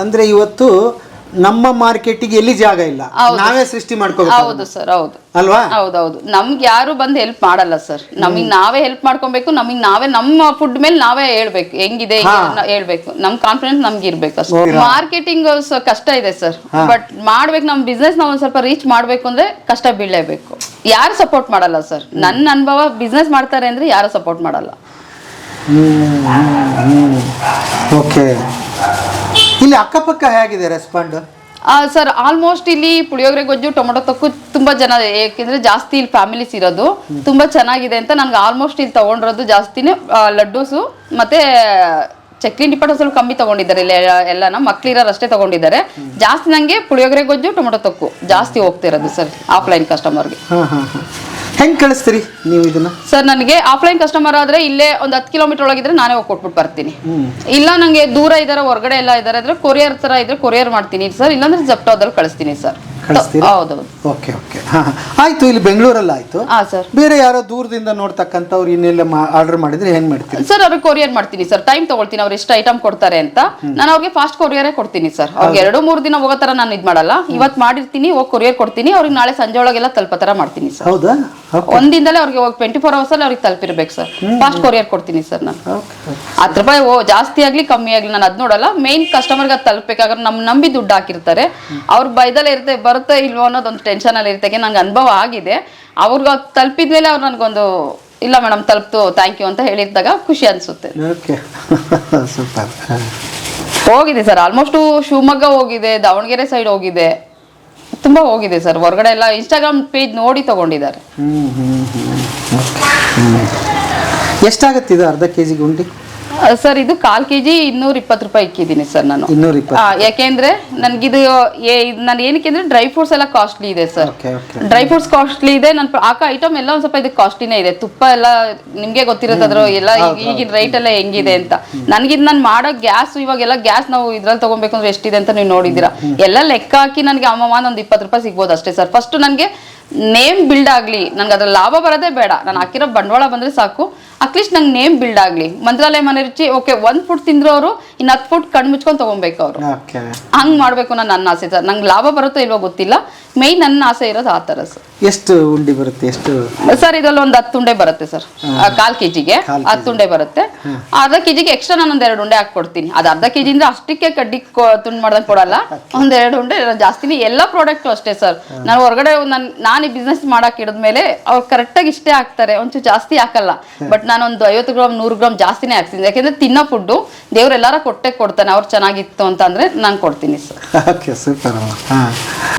ಅಂದ್ರೆ ಇವತ್ತು ನಮ್ಮ ಮಾರ್ಕೆಟಿಗೆ ಎಲ್ಲಿ ಜಾಗ ಇಲ್ಲ, ನಾವೇ ಸೃಷ್ಟಿ ಮಾಡ್ಕೋಬೇಕು. ಹೌದು ಸರ್, ಹೌದು ಅಲ್ವಾ? ಹೌದೌದು. ನಮ್ಗೆ ಯಾರು ಬಂದು ಹೆಲ್ಪ್ ಮಾಡಲ್ಲ ಸರ್. ನಮಗ್ ನಾವೇ ಹೆಲ್ಪ್ ಮಾಡ್ಕೊಬೇಕು. ನಮಗ್ ನಾವೇ ನಮ್ಮ ಫುಡ್ ಮೇಲೆ ನಾವೇ ಹೇಳ್ಬೇಕು, ಹೆಂಗಿದೆ ಹೇಳ್ಬೇಕು. ನಮ್ ಕಾನ್ಫಿಡೆನ್ಸ್ ನಮ್ಗೆ ಇರ್ಬೇಕು ಅಷ್ಟೇ. ಮಾರ್ಕೆಟಿಂಗ್ ಕಷ್ಟ ಇದೆ ಸರ್, ಬಟ್ ಮಾಡ್ಬೇಕು. ನಮ್ ಬಿಸ್ನೆಸ್ ನಾವ್ ಒಂದ್ ಸ್ವಲ್ಪ ರೀಚ್ ಮಾಡ್ಬೇಕು ಅಂದ್ರೆ ಕಷ್ಟ ಬೀಳಲೇಬೇಕು. ಯಾರು ಸಪೋರ್ಟ್ ಮಾಡಲ್ಲ ಸರ್. ನನ್ನ ಅನುಭವ, ಬಿಸ್ನೆಸ್ ಮಾಡ್ತಾರೆ ಅಂದ್ರೆ ಯಾರು ಸಪೋರ್ಟ್ ಮಾಡಲ್ಲ. ಓಕೆ, ಇಲ್ಲಿ ಅಕ್ಕಪಕ್ಕ ಹೇಗಿದೆ ರೆಸ್ಪಾಂಡ್? ಸರ್ ಆಲ್ಮೋಸ್ಟ್ ಇಲ್ಲಿ ಪುಳಿಯೋಗರೆ ಗೊಜ್ಜು, ಟೊಮೊಟೊ ತೊಕ್ಕು ತುಂಬಾ ಜನ, ಯಾಕೆಂದ್ರೆ ಜಾಸ್ತಿ ಇಲ್ಲಿ ಫ್ಯಾಮಿಲೀಸ್ ಇರೋದು, ತುಂಬಾ ಚೆನ್ನಾಗಿದೆ ಅಂತ ನನ್ಗೆ ಆಲ್ಮೋಸ್ಟ್ ಇಲ್ಲಿ ತಗೊಂಡಿರೋದು ಜಾಸ್ತಿನೇ ಲಡ್ಡೂಸು ಮತ್ತೆ ಚಕ್ಲಿ ನಿಪ್ಪಟ್ಟು ಸ್ವಲ್ಪ ಕಮ್ಮಿ ತಗೊಂಡಿದ್ದಾರೆ. ಇಲ್ಲ ಎಲ್ಲ ಮಕ್ಳಿರೋರು ಅಷ್ಟೇ ತಗೊಂಡಿದ್ದಾರೆ. ಜಾಸ್ತಿ ನಂಗೆ ಪುಳಿಯೋಗರೆ ಗೊಜ್ಜು, ಟೊಮೊಟೊ ತೊಕ್ಕು ಜಾಸ್ತಿ ಹೋಗ್ತಿರೋದು ಸರ್ ಆಫ್ಲೈನ್ ಕಸ್ಟಮರ್ಗೆ. ಹೆಂಗ್ ಕಳಿಸ್ತೀರಿ ನೀವು ಇದನ್ನ? ಸರ್ ನನಗೆ ಆಫ್ಲೈನ್ ಕಸ್ಟಮರ್ ಆದ್ರೆ ಇಲ್ಲೇ ಒಂದು 10 ಕಿಲೋಮೀಟರ್ ಒಳಗಿದ್ರೆ ನಾನೇ ಹೋಗಿ ಕೊಟ್ಬಿಟ್ಟು ಬರ್ತೀನಿ. ಇಲ್ಲ ನಂಗೆ ದೂರ ಇದಾರೆ, ಹೊರಗಡೆ ಎಲ್ಲ ಇದಾರೆ ಅಂದ್ರೆ ಕೊರಿಯರ್ ತರ ಇದ್ರೆ ಕೊರಿಯರ್ ಮಾಡ್ತೀನಿ ಸರ್. ಇಲ್ಲಾಂದ್ರೆ ಜೆಪ್ಟೋದಲ್ಲಿ ಕಳಿಸ್ತೀನಿ ಸರ್. ಹೌದೌದು. ಓಕೆ ಓಕೆ, ಆಯ್ತು. ಇಲ್ಲಿ ಬೆಂಗಳೂರಲ್ಲಿ ಆಯ್ತು. ಸರ್ ಬೇರೆ ಯಾರೋ ದೂರದಿಂದ ನೋಡ್ತಕ್ಕಂಥವ್ರು ಇನ್ನೆಲ್ಲ ಆರ್ಡರ್ ಮಾಡಿದ್ರೆ ಹೆಂಗ್ ಮಾಡ್ತೀರಿ ಸರ್? ಅವ್ರಿಗೆ ಕೊರಿಯರ್ ಮಾಡ್ತೀನಿ ಸರ್. ಟೈಮ್ ತಗೊಳ್ತೀನಿ, ಅವ್ರು ಎಷ್ಟು ಐಟಮ್ ಕೊಡ್ತಾರೆ ಅಂತ. ನಾನು ಅವ್ರಿಗೆ ಫಾಸ್ಟ್ ಕೊರಿಯರೇ ಕೊಡ್ತೀನಿ ಸರ್. ಅವ್ರಿಗೆ 2-3 ದಿನ ಹೋಗೋ ತರ ನಾನು ಇದ್ ಮಾಡಲ್ಲ. ಇವತ್ತು ಮಾಡಿರ್ತೀನಿ, ಹೋಗಿ ಕೊರಿಯರ್ ಕೊಡ್ತೀನಿ. ಅವ್ರಿಗೆ ನಾಳೆ ಸಂಜೆ ಒಳಗೆಲ್ಲ ತಲುಪೋ ತರ ಮಾಡ್ತೀನಿ ಸರ್. ಹೌದಾ? ಒಂದಿಂದಲೇ ಅವ್ರಿಗೆ 24 ಅವರ್ಸ್ ಅಲ್ಲಿ ಅವ್ರಿಗೆ ತಲುಪಿರ್ಬೇಕು ಸರ್. ಫಾಸ್ಟ್ ಕೊರಿಯರ್ ಕೊಡ್ತೀನಿ ಸರ್ ನಾನು. 10 ರೂಪಾಯಿ ಜಾಸ್ತಿ ಆಗ್ಲಿ ಕಮ್ಮಿ ಆಗ್ಲಿ ನಾನು ಅದ್ ನೋಡಲ್ಲ. ಮೇನ್ ಕಸ್ಟಮರ್ಗೆ ಅದು ತಲುಪಬೇಕಾದ್ರೆ ನಮ್ ನಂಬಿ ದುಡ್ಡು ಹಾಕಿರ್ತಾರೆ. ಅವ್ರ ಬೈದಲ್ಲೇ ಇರುತ್ತೆ, ಬರುತ್ತೆ ಇಲ್ವೋ ಅನ್ನೋದೊಂದು ಟೆನ್ಷನ್ ಅಲ್ಲಿ ಇರುತ್ತೆ. ನಂಗೆ ಅನುಭವ ಆಗಿದೆ. ಅವ್ರಿಗೆ ತಲುಪಿದ್ಮೇಲೆ ಅವ್ರು ನನಗೊಂದು ಇಲ್ಲ ಮೇಡಮ್ ತಲುಪ್ತು, ಥ್ಯಾಂಕ್ ಯು ಅಂತ ಹೇಳಿದಾಗ ಖುಷಿ ಅನ್ಸುತ್ತೆ. ಹೋಗಿದೆ ಸರ್, ಆಲ್ಮೋಸ್ಟ್ ಶಿವಮೊಗ್ಗ ಹೋಗಿದೆ, ದಾವಣಗೆರೆ ಸೈಡ್ ಹೋಗಿದೆ, ತುಂಬಾ ಹೋಗಿದೆ ಸರ್. ಹೊರಗಡೆ ಎಲ್ಲ ಇನ್ಸ್ಟಾಗ್ರಾಮ್ ಪೇಜ್ ನೋಡಿ ತಗೊಂಡಿದ್ದಾರೆ. ಎಷ್ಟಾಗತ್ತೆ ಇದು ಅರ್ಧ ಕೆಜಿ ಗುಂಡಿ? ಸರ್ ಇದು 1/4 kg 220 ರೂಪಾಯಿ ಇಕ್ಕಿದ್ದೀನಿ ಸರ್ ನಾನು. 220. ಯಾಕೆಂದ್ರೆ ನನ್ಗಿದು ನಾನು ಏನಕ್ಕೆ ಅಂದ್ರೆ ಡ್ರೈ ಫ್ರೂಟ್ಸ್ ಎಲ್ಲ ಕಾಸ್ಟ್ಲಿ ಇದೆ sir. Okay, okay. Dry fruits costly ಇದೆ, ನಾನು ಹಾಕೋ ಐಟಮ್ ಎಲ್ಲ ಒಂದ್ ಸ್ವಲ್ಪ ಇದು ಕಾಸ್ಟ್ಲಿನೇ ಇದೆ. ತುಪ್ಪ ಎಲ್ಲ ನಿಮ್ಗೆ ಗೊತ್ತಿರುತ್ತೆ ಅದ್ರ ಎಲ್ಲ ಈಗಿನ ರೈಟ್ ಎಲ್ಲ ಹೆಂಗಿದೆ ಅಂತ. ನನ್ಗಿದ್ ನಾನು ಮಾಡೋ ಗ್ಯಾಸ್ ಇವಾಗೆಲ್ಲ ಗ್ಯಾಸ್ ನಾವು ಇದ್ರಲ್ಲಿ ತಗೊಬೇಕು ಅಂದ್ರೆ ಎಷ್ಟಿದೆ ಅಂತ ನೀವು ನೋಡಿದ್ದೀರಾ. ಎಲ್ಲ ಲೆಕ್ಕ ಹಾಕಿ ನನಗೆ ಅಮ್ಮಮ್ಮ ಒಂದು 20 ರೂಪಾಯಿ ಸಿಗ್ಬೋದು ಅಷ್ಟೇ ಸರ್. ಫಸ್ಟ್ ನನಗೆ ನೇಮ್ ಬಿಲ್ಡ್ ಆಗ್ಲಿ, ನನ್ಗೆ ಅದ್ರ ಲಾಭ ಬರೋದೇ ಬೇಡ, ನಾನು ಹಾಕಿರೋ ಬಂಡವಾಳ ಬಂದ್ರೆ ಸಾಕು. ಅಟ್ಲೀಸ್ಟ್ ನಂಗೆ ನೇಮ್ ಬಿಲ್ಡ್ ಆಗ್ಲಿ. ಮಂತ್ರಾಲಯ ಮನೆ ರುಚಿ ಓಕೆ 1 ಫುಟ್ ತಿಂದ್ರು ಅವರು ಇನ್ನು 10 ಫುಟ್ ಕಣ್ ಮುಚ್ಕೊಂಡು ತಗೊಬೇಕು ಅವರು. ಹಂಗ್ ಮಾಡ್ಬೇಕು ನನ್ನ ಆಸೆ ಸರ್. ನಂಗೆ ಲಾಭ ಬರುತ್ತೋ ಇಲ್ವೋ ಗೊತ್ತಿಲ್ಲ, ಮೇನ್ ನನ್ನ ಆಸೆ ಇರೋದು ಆ ತರ ಸರ್. ಎಷ್ಟು ಉಂಡಿ ಬರುತ್ತೆ? ಎಷ್ಟು ಸರ್ ಇದರಲ್ಲಿ ಒಂದು 10 ಉಂಡೆ ಬರುತ್ತೆ ಸರ್. 1/4 kgಗೆ 10 ಉಂಡೆ ಬರುತ್ತೆ. ಅರ್ಧ kgಗೆ ಎಕ್ಸ್ಟ್ರಾ ನಾನು 2 ಉಂಡೆ ಹಾಕೊಡ್ತೀನಿ. ಅದು ಅರ್ಧ kg ಅಂದ್ರೆ ಅಷ್ಟಕ್ಕೆ ಕಡ್ಡಿ ತುಂಡು ಮಾಡ್ದಂಗೆ ಕೊಡಲ್ಲ, 1-2 ಉಂಡೆ ಜಾಸ್ತಿನಿ. ಎಲ್ಲ ಪ್ರಾಡಕ್ಟು ಅಷ್ಟೇ ಸರ್. ನಾನು ಹೊರಗಡೆ ನಾನು ಈ ಬಿಸ್ನೆಸ್ ಮಾಡಕ್ ಹಿಡಿದ್ಮೇಲೆ ಅವ್ರು ಕರೆಕ್ಟಾಗಿ ಇಷ್ಟೇ ಹಾಕ್ತಾರೆ, ಒಂಚೂರು ಜಾಸ್ತಿ ಹಾಕಲ್ಲ. ಬಟ್ ನಾನು ಒಂದು 50 ಗ್ರಾಮ್ 100 ಗ್ರಾಮ್ ಜಾಸ್ತಿನೇ ಹಾಕ್ತೀನಿ. ಯಾಕೆಂದ್ರೆ ತಿನ್ನೋ ಫುಡ್ಡು ದೇವ್ರೆಲ್ಲಾರ ಕೊಡ್ತಾನೆ. ಅವ್ರು ಚೆನ್ನಾಗಿತ್ತು ಅಂತ ಅಂದ್ರೆ ನಾನು ಕೊಡ್ತೀನಿ ಸರ್.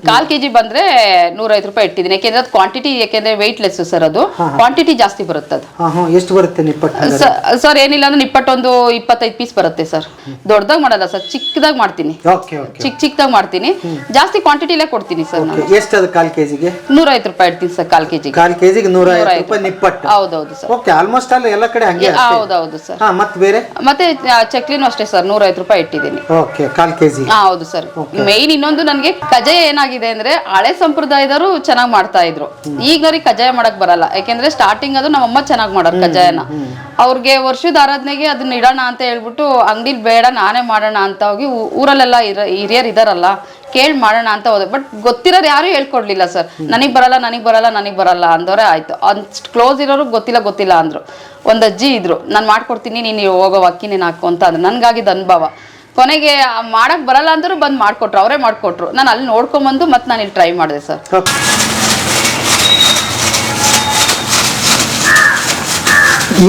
1/4 kg ಬಂದ್ರೆ 150 ರೂಪಾಯಿ ಇಟ್ಟಿದ್ದೀನಿ. ಯಾಕೆಂದ್ರೆ ಅದು ಕ್ವಾಂಟಿಟಿ, ಯಾಕೆಂದ್ರೆ ವೆಯ್ಟ್ ಲೆಸ್ ಸರ್, ಅದು ಕ್ವಾಂಟಿಟಿ ಜಾಸ್ತಿ ಬರುತ್ತೆ. ಅದು ಎಷ್ಟು ಬರುತ್ತೆ ನಿಪ್ಪಟ್ಟು? ಸರ್ ಏನಿಲ್ಲ ಅಂದ್ರೆ ನಿಪ್ಪಟ್ಟೊಂದು 25 ಪೀಸ್ ಬರುತ್ತೆ ಸರ್. ದೊಡ್ಡದಾಗಿ ಮಾಡಲ್ಲ ಸರ್, ಚಿಕ್ಕದಾಗಿ ಮಾಡ್ತೀನಿ. ಚಿಕ್ಕದಾಗಿ ಮಾಡ್ತೀನಿ, ಜಾಸ್ತಿ ಕ್ವಾಂಟಿಟಿಲೇ ಕೊಡ್ತೀನಿ ಸರ್. ಎಷ್ಟು ಅದು 1/4 kgಗೆ? 150 ರೂಪಾಯಿ ಇಡ್ತೀನಿ ಸರ್ 1/4 kg. 1/4 kgಗೆ 150 ರೂಪಾಯಿ ನಿಪ್ಪಟ್ಟು. ಹೌದೌದು ಸರ್. ಓಕೆ, ಆಲ್ಮೋಸ್ಟ್ ಆಲ್ ಎಲ್ಲ ಕಡೆ ಹಂಗೆ. ಹೌದೌದು ಸರ್. ಮತ್ತೆ ಬೇರೆ ಮತ್ತೆ ಚಕ್ಲಿನೂ ಅಷ್ಟೇ ಸರ್, 150 ರೂಪಾಯಿ ಇಟ್ಟಿದ್ದೀನಿ. Okay, 1/4 kg. ಹೌದು ಸರ್. ಮೇನ್ ಇನ್ನೊಂದು ನನಗೆ ಕಜಾಯ ಏನಾಗಿದೆ ಅಂದ್ರೆ ಹಳೆ ಸಂಪ್ರದಾಯದವರು ಚೆನ್ನಾಗಿ ಮಾಡ್ತಾ ಇದ್ರು. ಈಗಿನವ್ರಿಗೆ ಕಜಾಯ ಮಾಡಕ್ ಬರಲ್ಲ. ಯಾಕೆಂದ್ರೆ ಸ್ಟಾರ್ಟಿಂಗ್ ಅದು ನಮ್ಮಮ್ಮ ಚೆನ್ನಾಗಿ ಮಾಡೋರು ಕಜಾಯನ. ಅವ್ರಿಗೆ ವರ್ಷದ ಆರಾಧನೆಗೆ ಅದನ್ನ ಇಡೋಣ ಅಂತ ಹೇಳ್ಬಿಟ್ಟು ಅಂಗಡಿಲಿ ಬೇಡ ನಾನೇ ಮಾಡೋಣ ಅಂತ ಹೋಗಿ ಊರಲ್ಲೆಲ್ಲ ಹಿರಿಯರು ಇದಾರಲ್ಲ ಕೇಳಿ ಮಾಡೋಣ ಅಂತ ಹೋದೆ. ಬಟ್ ಗೊತ್ತಿರೋರು ಯಾರು ಹೇಳ್ಕೊಡ್ಲಿಲ್ಲ ಸರ್. ನನಗ್ ಬರಲ್ಲ ಅಂದವ್ರೆ ಆಯ್ತು. ಅಷ್ಟು ಕ್ಲೋಸ್ ಇರೋರು ಗೊತ್ತಿಲ್ಲ ಅಂದ್ರು. ಒಂದ್ ಅಜ್ಜಿ ಇದ್ರು, ನಾನು ಮಾಡ್ಕೊಡ್ತೀನಿ ನೀನು ಹೋಗೋ ಅಕ್ಕಿ ನೀನು ಹಾಕು ಅಂತ ಅಂದ್ರು. ನನ್ಗಾಗಿದ್ದ ಅನುಭವ. ಕೊನೆಗೆ ಮಾಡಕ್ ಬರಲ್ಲ ಅಂದ್ರು ಬಂದು ಮಾಡ್ಕೊಟ್ರು, ಅವರೇ ಮಾಡ್ಕೊಟ್ರು. ನಾನು ಅಲ್ಲಿ ನೋಡ್ಕೊಂಬಂದು ಮತ್ತೆ ನಾನು ಇಲ್ಲಿ ಟ್ರೈ ಮಾಡಿದೆ ಸರ್.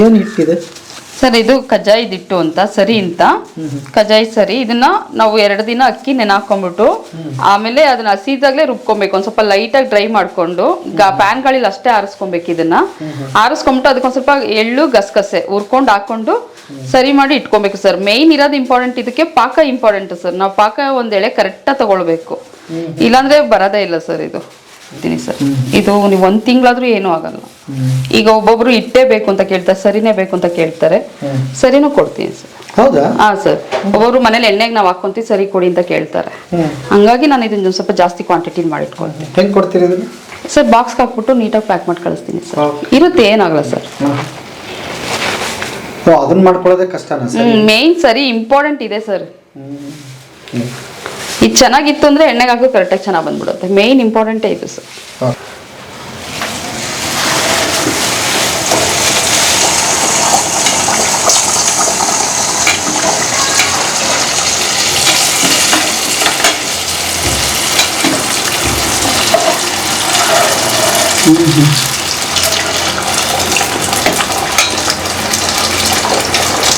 ಏನು ಇಟ್ಟಿದೆ ಸರ್? ಇದು ಕಜ್ಜಾಯಿ ದಿಟ್ಟು ಅಂತ ಸರಿ ಅಂತ ಕಜ್ಜಾಯಿ ಸರಿ. ಇದನ್ನ ನಾವು 2 ದಿನ ಅಕ್ಕಿ ನೆನಾಕೊಂಡ್ಬಿಟ್ಟು ಆಮೇಲೆ ಅದನ್ನ ಹಸಿದಾಗ್ಲೇ ರುಬ್ಕೊಬೇಕು. ಒಂದ್ ಸ್ವಲ್ಪ ಲೈಟ್ ಆಗಿ ಡ್ರೈ ಮಾಡ್ಕೊಂಡು ಪ್ಯಾನ್ ಗಳಿಲಿ ಅಷ್ಟೇ ಆರಿಸ್ಕೊಬೇಕು. ಇದನ್ನ ಆರಿಸ್ಕೊಂಡ್ಬಿಟ್ಟು ಅದಕ್ಕೊಂದ್ ಸ್ವಲ್ಪ ಎಳ್ಳು ಗಸಗಸೆ ಹುರ್ಕೊಂಡು ಹಾಕೊಂಡು ಸರಿ ಮಾಡಿ ಇಟ್ಕೊಬೇಕು ಸರ್. ಮೇನ್ ಇರೋದು ಇಂಪಾರ್ಟೆಂಟ್, ಇದಕ್ಕೆ ಪಾಕ ಇಂಪಾರ್ಟೆಂಟ್ ಸರ್. ನಾವು ಪಾಕ ಒಂದ್ ಎಳೆ ಕರೆಕ್ಟಾಗಿ ತಗೊಳ್ಬೇಕು, ಇಲ್ಲಾಂದ್ರೆ ಬರೋದೇ ಇಲ್ಲ ಸರ್. ಇದು ಸರ್, ಇದು ನೀವು 1 ತಿಂಗಳಾದ್ರೂ ಏನೂ ಆಗಲ್ಲ. ಈಗ ಒಬ್ಬೊಬ್ರು ಇಟ್ಟೇ ಬೇಕು ಅಂತ ಕೇಳ್ತಾರೆ, ಸರಿನೇ ಬೇಕು ಅಂತ ಕೇಳ್ತಾರೆ, ಸರಿನೂ ಕೊಡ್ತೀನಿ ಸರ್. ಹೌದಾ? ಹಾ ಸರ್. ಒಬ್ಬೊಬ್ರು ಮನೇಲಿ ಎಣ್ಣೆಗೆ ನಾವು ಹಾಕೊಂತೀವಿ, ಸರಿ ಕೊಡಿ ಅಂತ ಕೇಳ್ತಾರೆ. ಹಂಗಾಗಿ ನಾನು ಇದನ್ನ ಸ್ವಲ್ಪ ಜಾಸ್ತಿ ಕ್ವಾಂಟಿಟಿ ಮಾಡಿಟ್ಕೊಳ್ತೀನಿ. ಹೆಂಗ್ ಕೊಡ್ತೀರಿ ಇದನ್ನ? ಸರ್ ಬಾಕ್ಸ್ ಹಾಕ್ಬಿಟ್ಟು ನೀಟಾಗಿ ಪ್ಯಾಕ್ ಮಾಡಿ ಕಳಿಸ್ತೀನಿ ಸರ್. ಇರುತ್ತೆ, ಏನಾಗಲ್ಲ ಸರ್. ಅದನ್ನ ಮಾಡ್ಕೊಳ್ಳೋದೇ ಕಷ್ಟನಾ ಸರ್? ಮೇನ್ ಸರಿ ಇಂಪಾರ್ಟೆಂಟ್ ಇದೆ ಸರ್. ಇದು ಚೆನ್ನಾಗಿತ್ತು ಅಂದ್ರೆ ಎಣ್ಣೆಗೆ ಹಾಕಿ ಕರೆಕ್ಟಾಗಿ ಚೆನ್ನಾಗಿ ಬಂದ್ಬಿಡುತ್ತೆ. ಮೇನ್ ಇಂಪಾರ್ಟೆಂಟೇ ಇದು ಸರ್.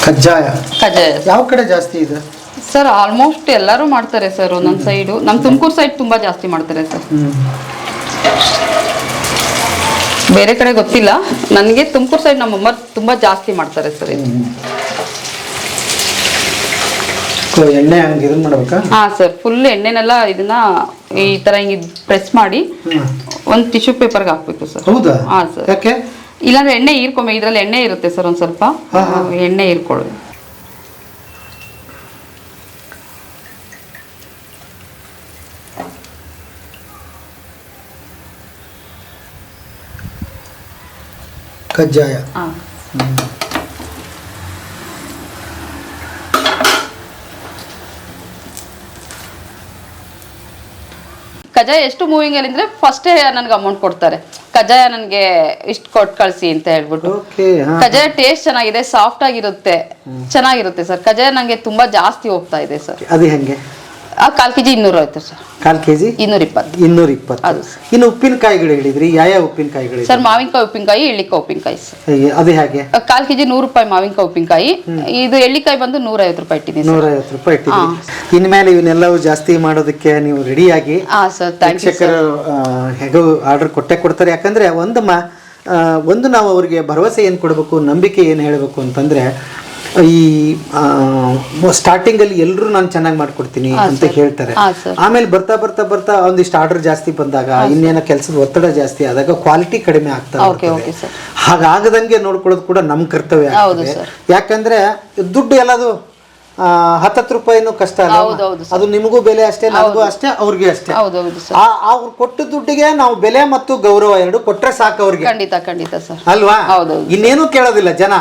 ಕಜ್ಜಾಯ ಯಾವ ಕಡೆ ಜಾಸ್ತಿ ಇದೆ ಸರ್? ಆಲ್ಮೋಸ್ಟ್ ಎಲ್ಲರೂ ಮಾಡ್ತಾರೆ ಸರ್. ಒಂದೊಂದು ಸೈಡು, ನಮ್ಮ ತುಮಕೂರು ಸೈಡ್ ತುಂಬಾ ಜಾಸ್ತಿ ಮಾಡ್ತಾರೆ ಸರ್. ಬೇರೆ ಕಡೆ ಗೊತ್ತಿಲ್ಲ ನನಗೆ. ತುಮಕೂರು ಸೈಡ್ ನಮ್ಮಮ್ಮ ತುಂಬಾ ಜಾಸ್ತಿ ಮಾಡ್ತಾರೆ ಸರ್. ಇದು ಎಣ್ಣೆ ಹಂಗೆ ಇದನ್ನ ಮಾಡ್ಬೇಕಾ? ಹಾ ಸರ್, ಫುಲ್ ಎಣ್ಣೆನೆಲ್ಲ ಇದನ್ನ ಈ ತರ ಹಿಂಗೆ ಪ್ರೆಸ್ ಮಾಡಿ ಒಂದು ಟಿಶ್ಯೂ ಪೇಪರ್ಗೆ ಹಾಕ್ಬೇಕು ಸರ್. ಹೌದಾ? ಹಾ ಸರ್. ಯಾಕೆ? ಇಲ್ಲಾಂದ್ರೆ ಎಣ್ಣೆ ಹೀರ್ಕೊಬೇಕು. ಇದ್ರಲ್ಲಿ ಎಣ್ಣೆ ಇರುತ್ತೆ ಸರ್, ಒಂದ್ ಸ್ವಲ್ಪ ಎಣ್ಣೆ ಹೀರ್ಕೊಳ್ಳಿ. ಕಜ್ಜಾಯ. ಕಜ್ಜಾಯ ಎಷ್ಟು ಮೂವಿಂಗ್ ಅಲ್ಲಿ ಅಂದ್ರೆ ಫಸ್ಟೇ ನನ್ಗೆ ಅಮೌಂಟ್ ಕೊಡ್ತಾರೆ. ಕಜ್ಜಾಯ ನನಗೆ ಇಷ್ಟು ಕೊಟ್ಟು ಕಳಿಸಿ ಅಂತ ಹೇಳ್ಬಿಟ್ಟು. ಕಜ್ಜಾಯ ಟೇಸ್ಟ್ ಚೆನ್ನಾಗಿದೆ, ಸಾಫ್ಟ್ ಆಗಿರುತ್ತೆ, ಚೆನ್ನಾಗಿರುತ್ತೆ ಸರ್. ಕಜ್ಜಾಯ ನಂಗೆ ತುಂಬಾ ಜಾಸ್ತಿ ಹೋಗ್ತಾ ಇದೆ ಸರ್. ಅದು ಹೆಂಗೆ? 1/4 kg 250 ಸರ್. 1/4 kg 220. ಅದು. ಇನ್ನು ಉಪ್ಪಿನಕಾಯಿಗಳು ಹೇಳಿದ್ರಿ, ಯಾವ ಉಪ್ಪಿನಕಾಯಿಗಳು ಸರ್? ಮಾವಿನಕಾಯಿ ಉಪ್ಪಿನಕಾಯಿ, ಎಳ್ಳಿಕಾಯಿ ಉಪ್ಪಿನಕಾಯಿ ಸರ್. ಅದು ಹೇಗೆ? 1/4 kg 100 ರೂಪಾಯಿ ಮಾವಿನಕಾಯಿ ಉಪ್ಪಿನಕಾಯಿ. ಇದು ಎಳ್ಳಿಕಾಯಿ ಬಂದು 150 ರೂಪಾಯಿ ಇಟ್ಟಿದ್ದೀನಿ. 150 ರೂಪಾಯಿ ಇಟ್ಟಿದ್ದೀನಿ. ಇನ್ಮೇಲೆ ಇವನ್ನೆಲ್ಲವೂ ಜಾಸ್ತಿ ಮಾಡೋದಕ್ಕೆ ನೀವು ರೆಡಿಯಾಗಿ. ವೀಕ್ಷಕರು ಹೇಗೋ ಆರ್ಡರ್ ಕೊಡ್ತಾರೆ. ಯಾಕಂದ್ರೆ ಒಂದು ನಾವು ಅವ್ರಿಗೆ ಭರವಸೆ ಏನು ಕೊಡಬೇಕು, ನಂಬಿಕೆ ಏನು ಹೇಳಬೇಕು ಅಂತಂದ್ರೆ ಈ ಸ್ಟಾರ್ಟಿಂಗ್ ಅಲ್ಲಿ ಎಲ್ಲರೂ ನಾನು ಚೆನ್ನಾಗಿ ಮಾಡ್ಕೊಡ್ತೀನಿ ಅಂತ ಹೇಳ್ತಾರೆ. ಆಮೇಲೆ ಬರ್ತಾ ಬರ್ತಾ ಬರ್ತಾ ಒಂದಿಷ್ಟು ಆರ್ಡರ್ ಜಾಸ್ತಿ ಬಂದಾಗ ಇನ್ನೇನೋ ಕೆಲಸದ ಒತ್ತಡ ಜಾಸ್ತಿ ಆದಾಗ ಕ್ವಾಲಿಟಿ ಕಡಿಮೆ ಆಗ್ತಾ ಇರ್ತದೆ. ಹಾಗಾಗದಂಗೆ ನೋಡ್ಕೊಳ್ಳೋದು ಕೂಡ ನಮ್ಮ ಕರ್ತವ್ಯ ಆಗ್ತದೆ. ಯಾಕಂದ್ರೆ ದುಡ್ಡು ಎಲ್ಲದು 10 ರೂಪಾಯಿನೂ ಕಷ್ಟ ಅಲ್ಲ, ಅದು ನಿಮಗೂ ಬೆಲೆ ಅಷ್ಟೇ, ನನಗೂ ಅಷ್ಟೇ, ಅವ್ರಿಗೆ ಅಷ್ಟೇ. ಅವ್ರು ಕೊಟ್ಟ ದುಡ್ಡಿಗೆ ನಾವು ಬೆಲೆ ಮತ್ತು ಗೌರವ ಎರಡು ಕೊಟ್ರೆ ಸಾಕು ಅವ್ರಿಗೆ. ಖಂಡಿತ ಸರ್ ಅಲ್ವಾ? ಇನ್ನೇನು ಕೇಳೋದಿಲ್ಲ ಜನ.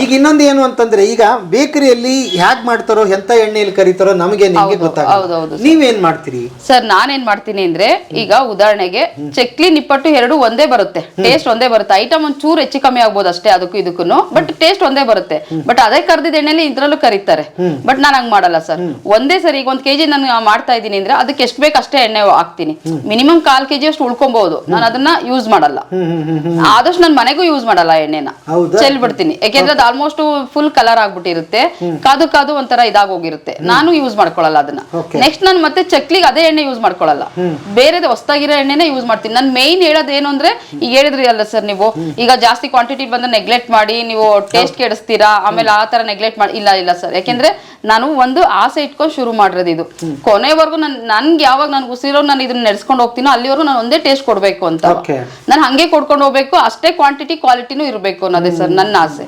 ಈಗ ಇನ್ನೊಂದು ಏನು ಅಂತಂದ್ರೆ, ಈಗ ಬೇಕರಿಯಲ್ಲಿ ಹ್ಯಾಗ್ ಮಾಡ್ತಾರೋ, ಎಂತ ಎಣ್ಣೆಯಲ್ಲಿ ಕರೀತಾರೋ ನಮಗೆ ನಿಮ್ಗೆ ಗೊತ್ತಾಗಲ್ಲ. ನೀವೇನ್ ಮಾಡ್ತೀರಿ ಸರ್? ನಾನೇನ್ ಮಾಡ್ತೀನಿ ಅಂದ್ರೆ, ಈಗ ಉದಾಹರಣೆಗೆ ಚಕ್ಲಿ ನಿಪ್ಪಟ್ಟು ಎರಡು ಒಂದೇ ಬರುತ್ತೆ, ಟೇಸ್ಟ್ ಒಂದೇ ಬರುತ್ತೆ. ಐಟಮ್ ಒಂದ್ ಚೂರು ಹೆಚ್ಚು ಕಮ್ಮಿ ಆಗ್ಬೋದು ಅಷ್ಟೇ ಅದಕ್ಕೂ ಇದಕ್ಕೂ, ಬಟ್ ಟೇಸ್ಟ್ ಒಂದೇ ಬರುತ್ತೆ. ಬಟ್ ಅದೇ ಕರ್ದಿದ ಎಣ್ಣೆಲಿ ಇದ್ರಲ್ಲೂ ಕರೀತಾರೆ. ಬಟ್ ನಾನು ಹಂಗ್ ಮಾಡಲ್ಲ ಸರ್. ಒಂದೇ ಸರಿ ಈಗ 1 kg ನಾನು ಮಾಡ್ತಾ ಇದ್ದೀನಿ ಅಂದ್ರೆ ಅದಕ್ಕೆ ಎಷ್ಟು ಬೇಕು ಅಷ್ಟೇ ಎಣ್ಣೆ ಹಾಕ್ತೀನಿ. ಮಿನಿಮಮ್ 1/4 kg ಅಷ್ಟು ಉಳ್ಕೊಬಹುದು. ನಾನು ಅದನ್ನ ಯೂಸ್ ಮಾಡಲ್ಲ. ಆದಷ್ಟು ನಾನು ಮನೆಗೂ ಯೂಸ್ ಮಾಡಲ್ಲ ಎಣ್ಣೆನ, ಚೆಲ್ ಬಿಡ್ತೀನಿ. ಯಾಕೆಂದ್ರೆ ಅದು ಆಲ್ಮೋಸ್ಟ್ ಫುಲ್ ಕಲರ್ ಆಗ್ಬಿಟ್ಟಿರುತ್ತೆ, ಕಾದು ಕಾದು ಒಂಥರ ಇದಾಗೋಗಿರುತ್ತೆ. ನಾನು ಯೂಸ್ ಮಾಡ್ಕೊಳಲ್ಲ ಅದನ್ನ. ನೆಕ್ಸ್ಟ್ ನಾನು ಮತ್ತೆ ಚಕ್ಲಿಗೆ ಅದೇ ಎಣ್ಣೆ ಯೂಸ್ ಮಾಡ್ಕೊಳಲ್ಲ, ಬೇರೆದು ಹೊಸದಾಗಿರೋ ಎಣ್ಣೆನೇ ಯೂಸ್ ಮಾಡ್ತೀನಿ. ನಾನು ಮೇನ್ ಹೇಳೋದು ಏನು ಅಂದ್ರೆ, ಈಗ ಹೇಳಿದ್ರಿ ಅಲ್ಲ ಸರ್ ನೀವು, ಈಗ ಜಾಸ್ತಿ ಕ್ವಾಂಟಿಟಿ ಬಂದ್ರೆ ನೆಗ್ಲೆಕ್ಟ್ ಮಾಡಿ ನೀವು ಟೇಸ್ಟ್ ಕೆಡಿಸ್ತೀರಾ, ಆಮೇಲೆ ಆ ತರ ನೆಗ್ಲೆಕ್ಟ್ ಮಾಡಿ. ಇಲ್ಲ ಸರ್, ಯಾಕೆಂದ್ರೆ ನಾನು ಒಂದು ಆಸೆ ಇಟ್ಕೊಂಡು ಶುರು ಮಾಡಿರೋದು ಇದು. ಕೊನೆವರೆಗೂ ನನ್ಗೆ ಯಾವಾಗ ನನ್ಗೆ ಉಸಿರೋ ನಾನು ಇದನ್ನ ನಡೆಸ್ಕೊಂಡು ಹೋಗ್ತೀನೋ ಅಲ್ಲಿವರೆಗೂ ನಾನು ಒಂದೇ ಟೇಸ್ಟ್ ಕೊಡ್ಬೇಕು ಅಂತ. ನಾನು ಹಂಗೆ ಕೊಡ್ಕೊಂಡು ಹೋಗ್ಬೇಕು, ಅಷ್ಟೇ ಕ್ವಾಂಟಿಟಿ ಕ್ವಾಲಿಟಿನೂ ಇರಬೇಕು ಅನ್ನೋದೇ ಸರ್ ನನ್ನ ಆಸೆ.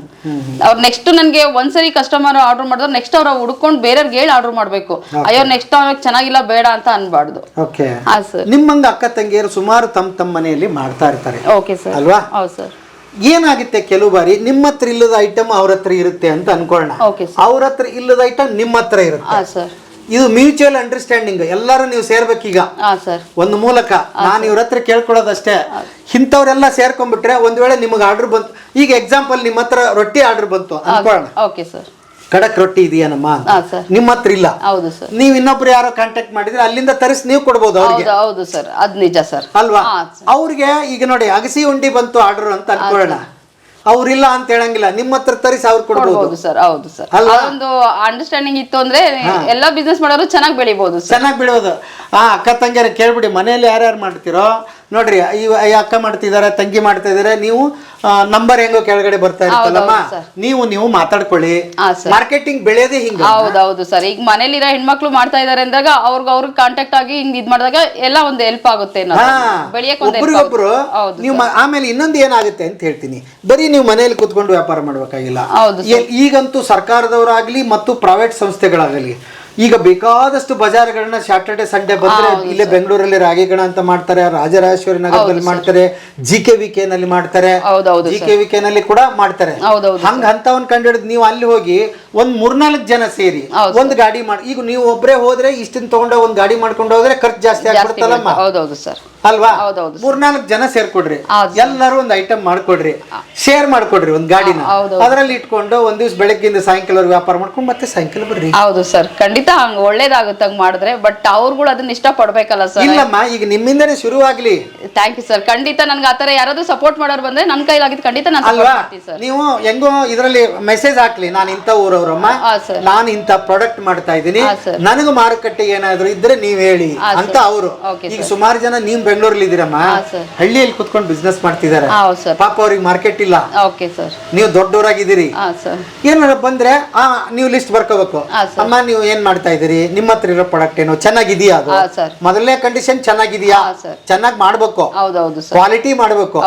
ಅವ್ರು ನೆಕ್ಸ್ಟ್ ನನ್ಗೆ ಒಂದ್ಸರಿ ಕಸ್ಟಮರ್ ಆರ್ಡರ್ ಮಾಡಿದ್ರೆ ನೆಕ್ಸ್ಟ್ ಅವ್ರ ಹುಡ್ಕೊಂಡು ಬೇರೆಯವ್ರಿಗೆ ಹೇಳಿ ಆರ್ಡರ್ ಮಾಡ್ಬೇಕು. ಅಯ್ಯೋ ನೆಕ್ಸ್ಟ್ ಅವ್ರಿಗೆ ಚೆನ್ನಾಗಿಲ್ಲ ಬೇಡ ಅಂತ ಅನ್ಬಾರ್ದು. ನಿಮ್ಮಂಗ ಅಕ್ಕ ತಂಗಿಯರು ಸುಮಾರು ತಮ್ಮ ಮನೆಯಲ್ಲಿ ಮಾಡ್ತಾ ಇರ್ತಾರೆ ಅಲ್ವಾ? ಹೌದು ಸರ್. ಏನಾಗುತ್ತೆ, ಕೆಲವು ಬಾರಿ ನಿಮ್ಮ ಹತ್ರ ಇಲ್ಲದ ಐಟಮ್ ಅವ್ರ ಹತ್ರ ಇರುತ್ತೆ ಅಂತ ಅನ್ಕೊಳ್ಳೋಣ, ಅವ್ರ ಹತ್ರ ಇಲ್ಲದ ಐಟಮ್ ನಿಮ್ಮ ಹತ್ರ ಇರುತ್ತೆ. ಇದು ಮ್ಯೂಚುವಲ್ ಅಂಡರ್ಸ್ಟ್ಯಾಂಡಿಂಗ್. ಎಲ್ಲರೂ ನೀವು ಸೇರ್ಬೇಕೀಗ ಒಂದು ಮೂಲಕ. ನಾನು ಇವ್ರ ಹತ್ರ ಕೇಳ್ಕೊಳ್ಳೋದಷ್ಟೇ, ಇಂಥವ್ರೆಲ್ಲ ಸೇರ್ಕೊಂಡ್ಬಿಟ್ರೆ ಒಂದ್ ವೇಳೆ ನಿಮಗೆ ಆರ್ಡರ್ ಬಂತು. ಈಗ ಎಕ್ಸಾಂಪಲ್, ನಿಮ್ಮ ಹತ್ರ ರೊಟ್ಟಿ ಆರ್ಡರ್ ಬಂತು ಅನ್ಕೊಳ್ಳೋಣ, ಖಡಕ್ ರೊಟ್ಟಿ ಇದೆಯೇನಮ್ಮ, ನಿಮ್ಮ ಹತ್ರ ಇಲ್ಲ, ನೀವ್ ಇನ್ನೊಬ್ರು ಯಾರೋ ಕಾಂಟ್ಯಾಕ್ಟ್ ಮಾಡಿದ್ರೆ ಅಲ್ಲಿಂದ ತರಿಸಿ ನೀವು ಕೊಡ್ಬೋದು ಅವ್ರಿಗೆ. ಹೌದು ಸರ್, ಅದ್ ನಿಜ ಸರ್ ಅಲ್ವಾ? ಅವ್ರಿಗೆ ಈಗ ನೋಡಿ ಅಗಸಿ ಉಂಡಿ ಬಂತು ಆರ್ಡರ್ ಅಂತ ಅನ್ಕೊಳ್ಳೋಣ, ಅವ್ರಿಲ್ಲ ಅಂತ ಹೇಳಂಗಿಲ್ಲ, ನಿಮ್ಮ ಹತ್ರ ತರಿಸಿ ಅವ್ರು ಕೊಡ್ಬೋದು ಸರ್. ಹೌದು ಸರ್, ಒಂದು ಅಂಡರ್ಸ್ಟ್ಯಾಂಡಿಂಗ್ ಇತ್ತು ಅಂದ್ರೆ ಎಲ್ಲಾ ಬಿಸ್ನೆಸ್ ಮಾಡೋರು ಚೆನ್ನಾಗಿ ಬೆಳಿಬಹುದು, ಚೆನ್ನಾಗಿ ಬೆಳಿಬೋದು. ಅಕ್ಕ ತಂಗಿಯರ ಕೇಳ್ಬಿಡಿ, ಮನೆಯಲ್ಲಿ ಯಾರ್ಯಾರು ಮಾಡ್ತಿರೋ ನೋಡ್ರಿ, ಈ ಅಕ್ಕ ಮಾಡ್ತಿದಾರೆ, ತಂಗಿ ಮಾಡ್ತಾ ಇದಾರೆ, ನೀವು ನಂಬರ್ ಹೆಂಗೋ ಕೆಳಗಡೆ ಬರ್ತಾ ಇರ್ತಲ್ಲಮ್ಮ, ನೀವು ಮಾತಾಡ್ಕೊಳ್ಳಿ. ಮಾರ್ಕೆಟಿಂಗ್ ಬೆಳೆಯೋದೇ ಹಿಂಗ. ಹೌದೌದು ಸರ್. ಈಗ ಮನೇಲಿರೋ ಹೆಣ್ಮಕ್ಳು ಮಾಡ್ತಾ ಇದಾರೆ ಅಂದಾಗ ಅವ್ರಿಗೆ ಕಾಂಟ್ಯಾಕ್ಟ್ ಆಗಿ ಹಿಂಗ್ ಇದ್ ಮಾಡಿದಾಗ ಎಲ್ಲ ಒಂದು ಹೆಲ್ಪ್ ಆಗುತ್ತೆ, ಒಬ್ರಿಗೊಬ್ರು. ನೀವು ಆಮೇಲೆ ಇನ್ನೊಂದು ಏನಾಗುತ್ತೆ ಅಂತ ಹೇಳ್ತೀನಿ, ಬರೀ ನೀವು ಮನೆಯಲ್ಲಿ ಕುತ್ಕೊಂಡು ವ್ಯಾಪಾರ ಮಾಡ್ಬೇಕಾಗಿಲ್ಲ. ಈಗಂತೂ ಸರ್ಕಾರದವರಾಗ್ಲಿ ಮತ್ತು ಪ್ರೈವೇಟ್ ಸಂಸ್ಥೆಗಳಾಗಲಿ ಈಗ ಬೇಕಾದಷ್ಟು ಬಜಾರ್ಗಳನ್ನ ಸ್ಯಾಟರ್ಡೆ ಸಂಡೇ ಬಂದ್ರೆ ಇಲ್ಲೇ ಬೆಂಗಳೂರಲ್ಲಿ ರಾಗಿಗಣ ಅಂತ ಮಾಡ್ತಾರೆ, ರಾಜರಾಜೇಶ್ವರಿ ನಗರದಲ್ಲಿ ಮಾಡ್ತಾರೆ, GKVK ನಲ್ಲಿ ಮಾಡ್ತಾರೆ, GKVK ನಲ್ಲಿ ಕೂಡ ಮಾಡ್ತಾರೆ. ಅಂತವನ್ ಕಂಡು ಹಿಡಿದು ನೀವು ಅಲ್ಲಿ ಹೋಗಿ ಒಂದ್ 3-4 ಜನ ಸೇರಿ ಒಂದ್ ಗಾಡಿ ಮಾಡಿ, ಈಗ ನೀವು ಒಬ್ರೇ ಹೋದ್ರೆ ಇಷ್ಟನ್ ತಗೊಂಡ ಒಂದ್ ಗಾಡಿ ಮಾಡ್ಕೊಂಡು ಹೋದ್ರೆ ಖರ್ಚು ಜಾಸ್ತಿ ಆಗ್ಬಿಡ್ತಲ್ಲಮ್ಮ, ಅಲ್ವಾ? 3-4 ಜನ ಸೇರ್ಕೊಡ್ರಿ, ಎಲ್ಲರೂ ಒಂದ್ ಐಟಮ್ ಮಾಡ್ಕೊಡ್ರಿ, ಶೇರ್ ಮಾಡ್ಕೊಡ್ರಿ ಒಂದ್ ಗಾಡಿನ, ಅದ್ರಲ್ಲಿ ಇಟ್ಕೊಂಡು ಒಂದ್ ದಿವ್ಸ ಬೆಳಗ್ಗಿಂದ ಸಾಯಂಕಾಲ ವ್ಯಾಪಾರ ಮಾಡ್ಕೊಂಡು ಮತ್ತೆ ಸಾಯಂಕಾಲ ಬರ್ರಿ. ಹೌದು ಸರ್, ಖಂಡಿತ ಹಂಗ ಒಳ್ಳೇದಾಗುತ್ತೆ ಹಂಗ್ ಮಾಡಿದ್ರೆ. ಬಟ್ ಅವ್ರುಗಳು ಅದನ್ನ ಇಷ್ಟ ಪಡ್ಬೇಕಲ್ಲ ಸರ್. ಇಲ್ಲಮ್ಮ, ಈಗ ನಿಮ್ಮಿಂದನೇ ಶುರು ಆಗ್ಲಿ. Thank you sir. ಖಂಡಿತ ನನ್ಗೆ ಆತರ ಯಾರಾದ್ರೂ ಸಪೋರ್ಟ್ ಮಾಡೋರು ಬಂದ್ರೆ ನನ್ ಕೈಲಾಗಿದ್ದು ಖಂಡಿತ ನಾನು ಸಪೋರ್ಟ್ ಮಾಡ್ತೀನಿ ಸರ್. ನೀವು ಹೆಂಗೋ ಇದ್ರಲ್ಲಿ ಮೆಸೇಜ್ ಹಾಕ್ಲಿ, ನಾನು ಇಂಥ ಊರವ್ರಮ್ಮ, ನಾನು ಇಂಥ ಪ್ರಾಡಕ್ಟ್ ಮಾಡ್ತಾ ಇದ್ದೀನಿ, ನನಗೆ ಮಾರುಕಟ್ಟೆ ಏನಾದ್ರು ಇದ್ರೆ ನೀವ್ ಹೇಳಿ ಅಂತ ಅವರು. ಈಗ ಸುಮಾರು ಜನ ನೀವ್ ಬೆಂಗಳೂರಲ್ಲಿ ಇದೀರಮ್ಮ, ಹಳ್ಳಿಯಲ್ಲಿ ಕುತ್ಕೊಂಡು ಬಿಸ್ನೆಸ್ ಮಾಡ್ತಿದ್ದಾರೆ, ಪಾಪ ಅವ್ರಿಗೆ ಮಾರ್ಕೆಟ್ ಇಲ್ಲ. ನೀವು ದೊಡ್ಡವರಾಗಿದ್ದೀರಿ, ಏನಾರ ಬಂದ್ರೆ ನೀವು ಲಿಸ್ಟ್ ಬರ್ಕೋಬೇಕು, ಅಮ್ಮ ನೀವು ಏನ್ ಮಾಡ್ತಾ ಇದೀರಿ, ನಿಮ್ಮ ಹತ್ರ ಇರೋ ಪ್ರಾಡಕ್ಟ್ ಏನು ಚೆನ್ನಾಗಿದೆಯಾ, ಅದು ಮೊದಲನೇ ಕಂಡೀಷನ್ ಚೆನ್ನಾಗಿದೆಯಾ, ಚೆನ್ನಾಗಿ ಮಾಡ್ಬೇಕು, ಕ್ವಾಲಿಟಿ ಮಾಡ್ಬೇಕು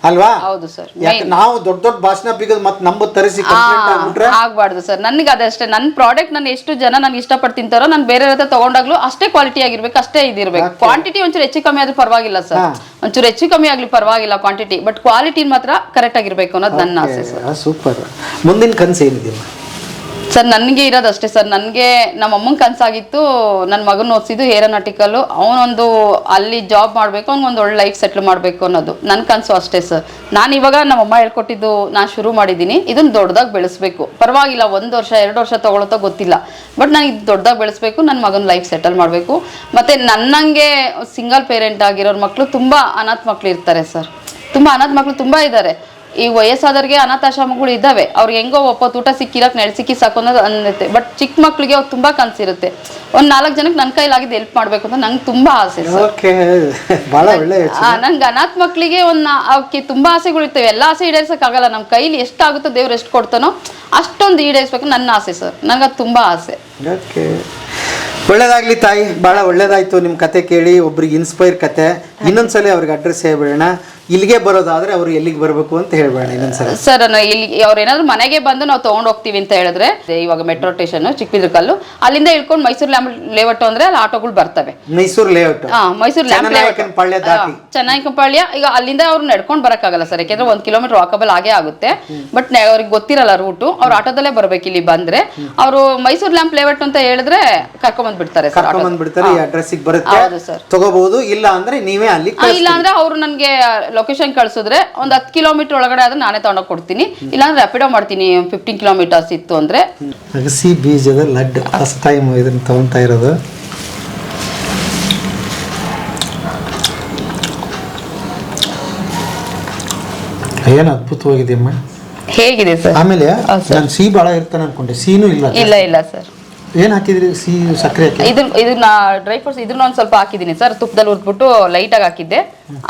ಅಲ್ವಾ? ಯಾಕೆ ನಾವು ದೊಡ್ಡ ಭಾಷಣ ಬಿಗೋದು ಮತ್ತೆ ನಂಬ ತರಿಸಿ ಆಗ್ಬಾರ್ದು ಸರ್. ನನ್ಗೆ ಅದಷ್ಟೇ, ನನ್ನ ಪ್ರಾಡಕ್ಟ್ ನಾನು ಎಷ್ಟು ಜನ ನನ್ಗೆ ಇಷ್ಟಪಟ್ಟು ತಿಂತಾರೋ ನಾನು ಬೇರೆ ಹತ್ರ ತಗೊಂಡಾಗ್ಲೂ ಅಷ್ಟೇ ಕ್ವಾಲಿಟಿ ಆಗಿರ್ಬೇಕು, ಅಷ್ಟೇ ಇದಿರ್ಬೇಕು. ಕ್ವಾಂಟಿಟಿ ಒಂಚೂರು ಹೆಚ್ಚು ಕಮ್ಮಿ ಆದ್ರೂ ಪರವಾಗಿಲ್ಲ ಸರ್, ಒಂಚೂರು ಹೆಚ್ಚು ಕಮ್ಮಿ ಆಗ್ಲಿ ಪರವಾಗಿಲ್ಲ, ಕ್ವಾಂಟಿಟಿ ಬಟ್ ಕ್ವಾಲಿಟಿ ಮಾತ್ರ ಕರೆಕ್ಟ್ ಆಗಿರ್ಬೇಕು ಅನ್ನೋದು ನನ್ನ ಆಸೆ ಸರ್. ಸೂಪರ್. ಮುಂದಿನ ಕನಸು ಏನಿದೆ ಸರ್? ನನಗೆ ಇರೋದಷ್ಟೇ ಸರ್. ನನಗೆ ನಮ್ಮ ಅಮ್ಮನ ಕನಸಾಗಿತ್ತು, ನನ್ನ ಮಗನ ಓದಿಸಿದ್ದು ಏರೋನಾಟಿಕಲ್, ಅವನೊಂದು ಅಲ್ಲಿ ಜಾಬ್ ಮಾಡಬೇಕು, ಅವ್ನಿಗೊಂದು ಒಳ್ಳೆ ಲೈಫ್ ಸೆಟ್ಲ್ ಮಾಡಬೇಕು ಅನ್ನೋದು ನನ್ನ ಕನಸು ಅಷ್ಟೇ ಸರ್. ನಾನು ಇವಾಗ ನಮ್ಮಮ್ಮ ಹೇಳ್ಕೊಟ್ಟಿದ್ದು ನಾನು ಶುರು ಮಾಡಿದ್ದೀನಿ, ಇದನ್ನ ದೊಡ್ಡದಾಗಿ ಬೆಳೆಸಬೇಕು. ಪರವಾಗಿಲ್ಲ 1 ವರ್ಷ 2 ವರ್ಷ ತಗೊಳತ್ತೋ ಗೊತ್ತಿಲ್ಲ, ಬಟ್ ನಾನು ಇದು ದೊಡ್ಡದಾಗಿ ಬೆಳೆಸಬೇಕು, ನನ್ನ ಮಗನ ಲೈಫ್ ಸೆಟಲ್ ಮಾಡಬೇಕು. ಮತ್ತು ನನ್ನಂಗೆ ಸಿಂಗಲ್ ಪೇರೆಂಟ್ ಆಗಿರೋರ ಮಕ್ಕಳು ತುಂಬ ಅನಾಥ ಮಕ್ಕಳು ಇರ್ತಾರೆ ಸರ್, ತುಂಬ ಅನಾಥ ಮಕ್ಕಳು ತುಂಬ ಇದ್ದಾರೆ. ಈ ವಯಸ್ಸಾದವ್ರಿಗೆ ಅನಾಥಾಶ್ರಮಗಳು ಇದ್ದಾವೆ, ಅವ್ರಿಗೆ ಹೆಂಗೋ ಒಪ್ಪತ್ತು ಊಟ ಸಿಕ್ಕಿರಕ್ ನೆಲೆ ಸಿಕ್ಕಿ ಸಾಕು ಅನ್ನೋದು ಅನ್ನತ್ತೆ. ಬಟ್ ಚಿಕ್ಕ ಮಕ್ಳಿಗೆ ಅವ್ರು ತುಂಬಾ ಕನ್ಸಿರುತ್ತೆ. ಒಂದ್ 4 ಜನಕ್ಕೆ ನನ್ನ ಕೈಲಾಗಿದ್ದು ಹೆಲ್ಪ್ ಮಾಡ್ಬೇಕು ಅಂತ ನಂಗೆ ತುಂಬಾ ಆಸೆ ಸರ್. ಬಹಳ ಒಳ್ಳೆ ನಂಗೆ ಅನಾಥ ಮಕ್ಳಿಗೆ ಅವಕ್ಕೆ ತುಂಬಾ ಆಸೆಗಳು ಇರ್ತವೆ. ಎಲ್ಲ ಆಸೆ ಈಡೇರ್ಸಕ್ ಆಗಲ್ಲ. ನಮ್ಮ ಕೈಲಿ ಎಷ್ಟಾಗುತ್ತೋ ದೇವ್ರು ಎಷ್ಟು ಕೊಡ್ತಾನೋ ಅಷ್ಟೊಂದು ಈಡೇರಿಸ್ಬೇಕು ನನ್ನ ಆಸೆ ಸರ್. ನಂಗೆ ಅದು ತುಂಬಾ ಆಸೆ. ಒಳ್ಳೇದಾಗ್ಲಿ ತಾಯಿ, ಬಹಳ ಒಳ್ಳೇದಾಯ್ತು ನಿಮ್ಮ ಕತೆ ಕೇಳಿ. ಒಬ್ರಿಗೆ ಇನ್ಸ್ಪೈರ್ ಕತೆ. ಇನ್ನೊಂದ್ಸಲ ಅವ್ರಿಗೆ ಅಡ್ರೆಸ್ ಹೇಳ್ಬೇಡ. ಇಲ್ಲಿಗೆ ಬರೋದಾದ್ರೆ ಅವ್ರು ಎಲ್ಲಿಗೆ ಬರಬೇಕು ಅಂತ ಹೇಳ್ಬೇಡ ಇನ್ನೊಂದ್ಸಲ. ಸರ್ ಇಲ್ಲಿ ಅವ್ರು ಏನಾದ್ರು ಮನೆಗೆ ಬಂದು ನಾವು ತಗೊಂಡ್ ಹೋಗ್ತೀವಿ ಅಂತ ಹೇಳಿದ್ರೆ, ಇವಾಗ ಮೆಟ್ರೋ ಸ್ಟೇಷನ್ ಚಿಕ್ಕಬಿದ್ರಕಲ್ಲು, ಅಲ್ಲಿಂದ ಇಳ್ಕೊಂಡು ಮೈಸೂರು ಲ್ಯಾಂಪ್ ಲೇಔಟ್ ಅಂದ್ರೆ ಅಲ್ಲಿ ಆಟೋಗಳು ಬರ್ತವೆ. Mysore layout, Mysore lamp Chennaikampalya. ಈಗ ಅಲ್ಲಿಂದ ಅವ್ರು ನಡ್ಕೊಂಡ್ ಬರಕ್ಕಾಗಲ್ಲ ಸರ್, ಯಾಕೆಂದ್ರೆ 1 ಕಿಲೋಮೀಟರ್ ವಾಕಬಲ್ ಆಗೇ ಆಗುತ್ತೆ. ಬಟ್ ಅವ್ರಿಗೆ ಗೊತ್ತಿರಲ್ಲ ರೂಟು. ಅವ್ರು ಆಟೋದಲ್ಲೇ ಬರ್ಬೇಕು. ಇಲ್ಲಿ ಬಂದ್ರೆ ಅವರು ಮೈಸೂರು ಲ್ಯಾಂಪ್ ಲೇಔಟ್ ಅಂತ ಹೇಳಿದ್ರೆ ಕರ್ಕೊಂಡ್ ಬಿಡ್ತಾರೆ ಸರ್. ಈ ಅಡ್ರೆಸ್ಸಿಗೆ ಬರುತ್ತೆ, ತಗೋಬಹುದು. ಇಲ್ಲ ಅಂದ್ರೆ ನೀವೇ ಅಲ್ಲಿ, ಇಲ್ಲ ಅಂದ್ರೆ ಅವ್ರು ನನ್ಗೆ ಲೊಕೇಶನ್ ಕಳ್ಸಿದ್ರೆ ಒಂದು 10 ಕಿಲೋಮೀಟರ್ ಒಳಗಡೆ ಆದ್ರೆ ನಾನೇ ತಗೊಂಡೋಗಿ ಕೊಡ್ತೀನಿ. ಇಲ್ಲಾಂದ್ರೆ ರ್ಯಾಪಿಡೋ ಮಾಡ್ತೀನಿ. 15 ಕಿಲೋಮೀಟರ್ಸ್ ಇತ್ತು ಅಂದ್ರೆ. ಅಗಸಿ ಬೀಜದ ಲಡ್ಡು ಫಸ್ಟ್ ಟೈಮ್ ಇದನ್ನ ತಗೊಂತಾ ಇರೋದು. ಏನು ಅದ್ಭುತವಾಗಿದೆ ಅಮ್ಮ. ಹೇಗಿದೆ ಸರ್? ಆಮೇಲೆ ನಾನು ಸಿಹಿ ಭಾಳ ಇರ್ತಾನೆ ಅನ್ಕೊಂಡೆ, ಸಿಹಿನೂ ಇಲ್ಲ. ಇಲ್ಲ ಸರ್. ಏನ್ ಹಾಕಿದ್ರಿ? ಸಿಹಿ ಸಕ್ಕರೆ ಹಾಕಿ ಇದನ್ನ ಡ್ರೈ ಫ್ರೂಟ್ಸ್ ಇದನ್ನ ಒಂದ್ ಸ್ವಲ್ಪ ಹಾಕಿದೀನಿ ಸರ್. ತುಪ್ಪದಲ್ಲಿ ಹುರ್ದ್ಬಿಟ್ಟು ಲೈಟ್ ಆಗಿ ಹಾಕಿದ್ದೆ.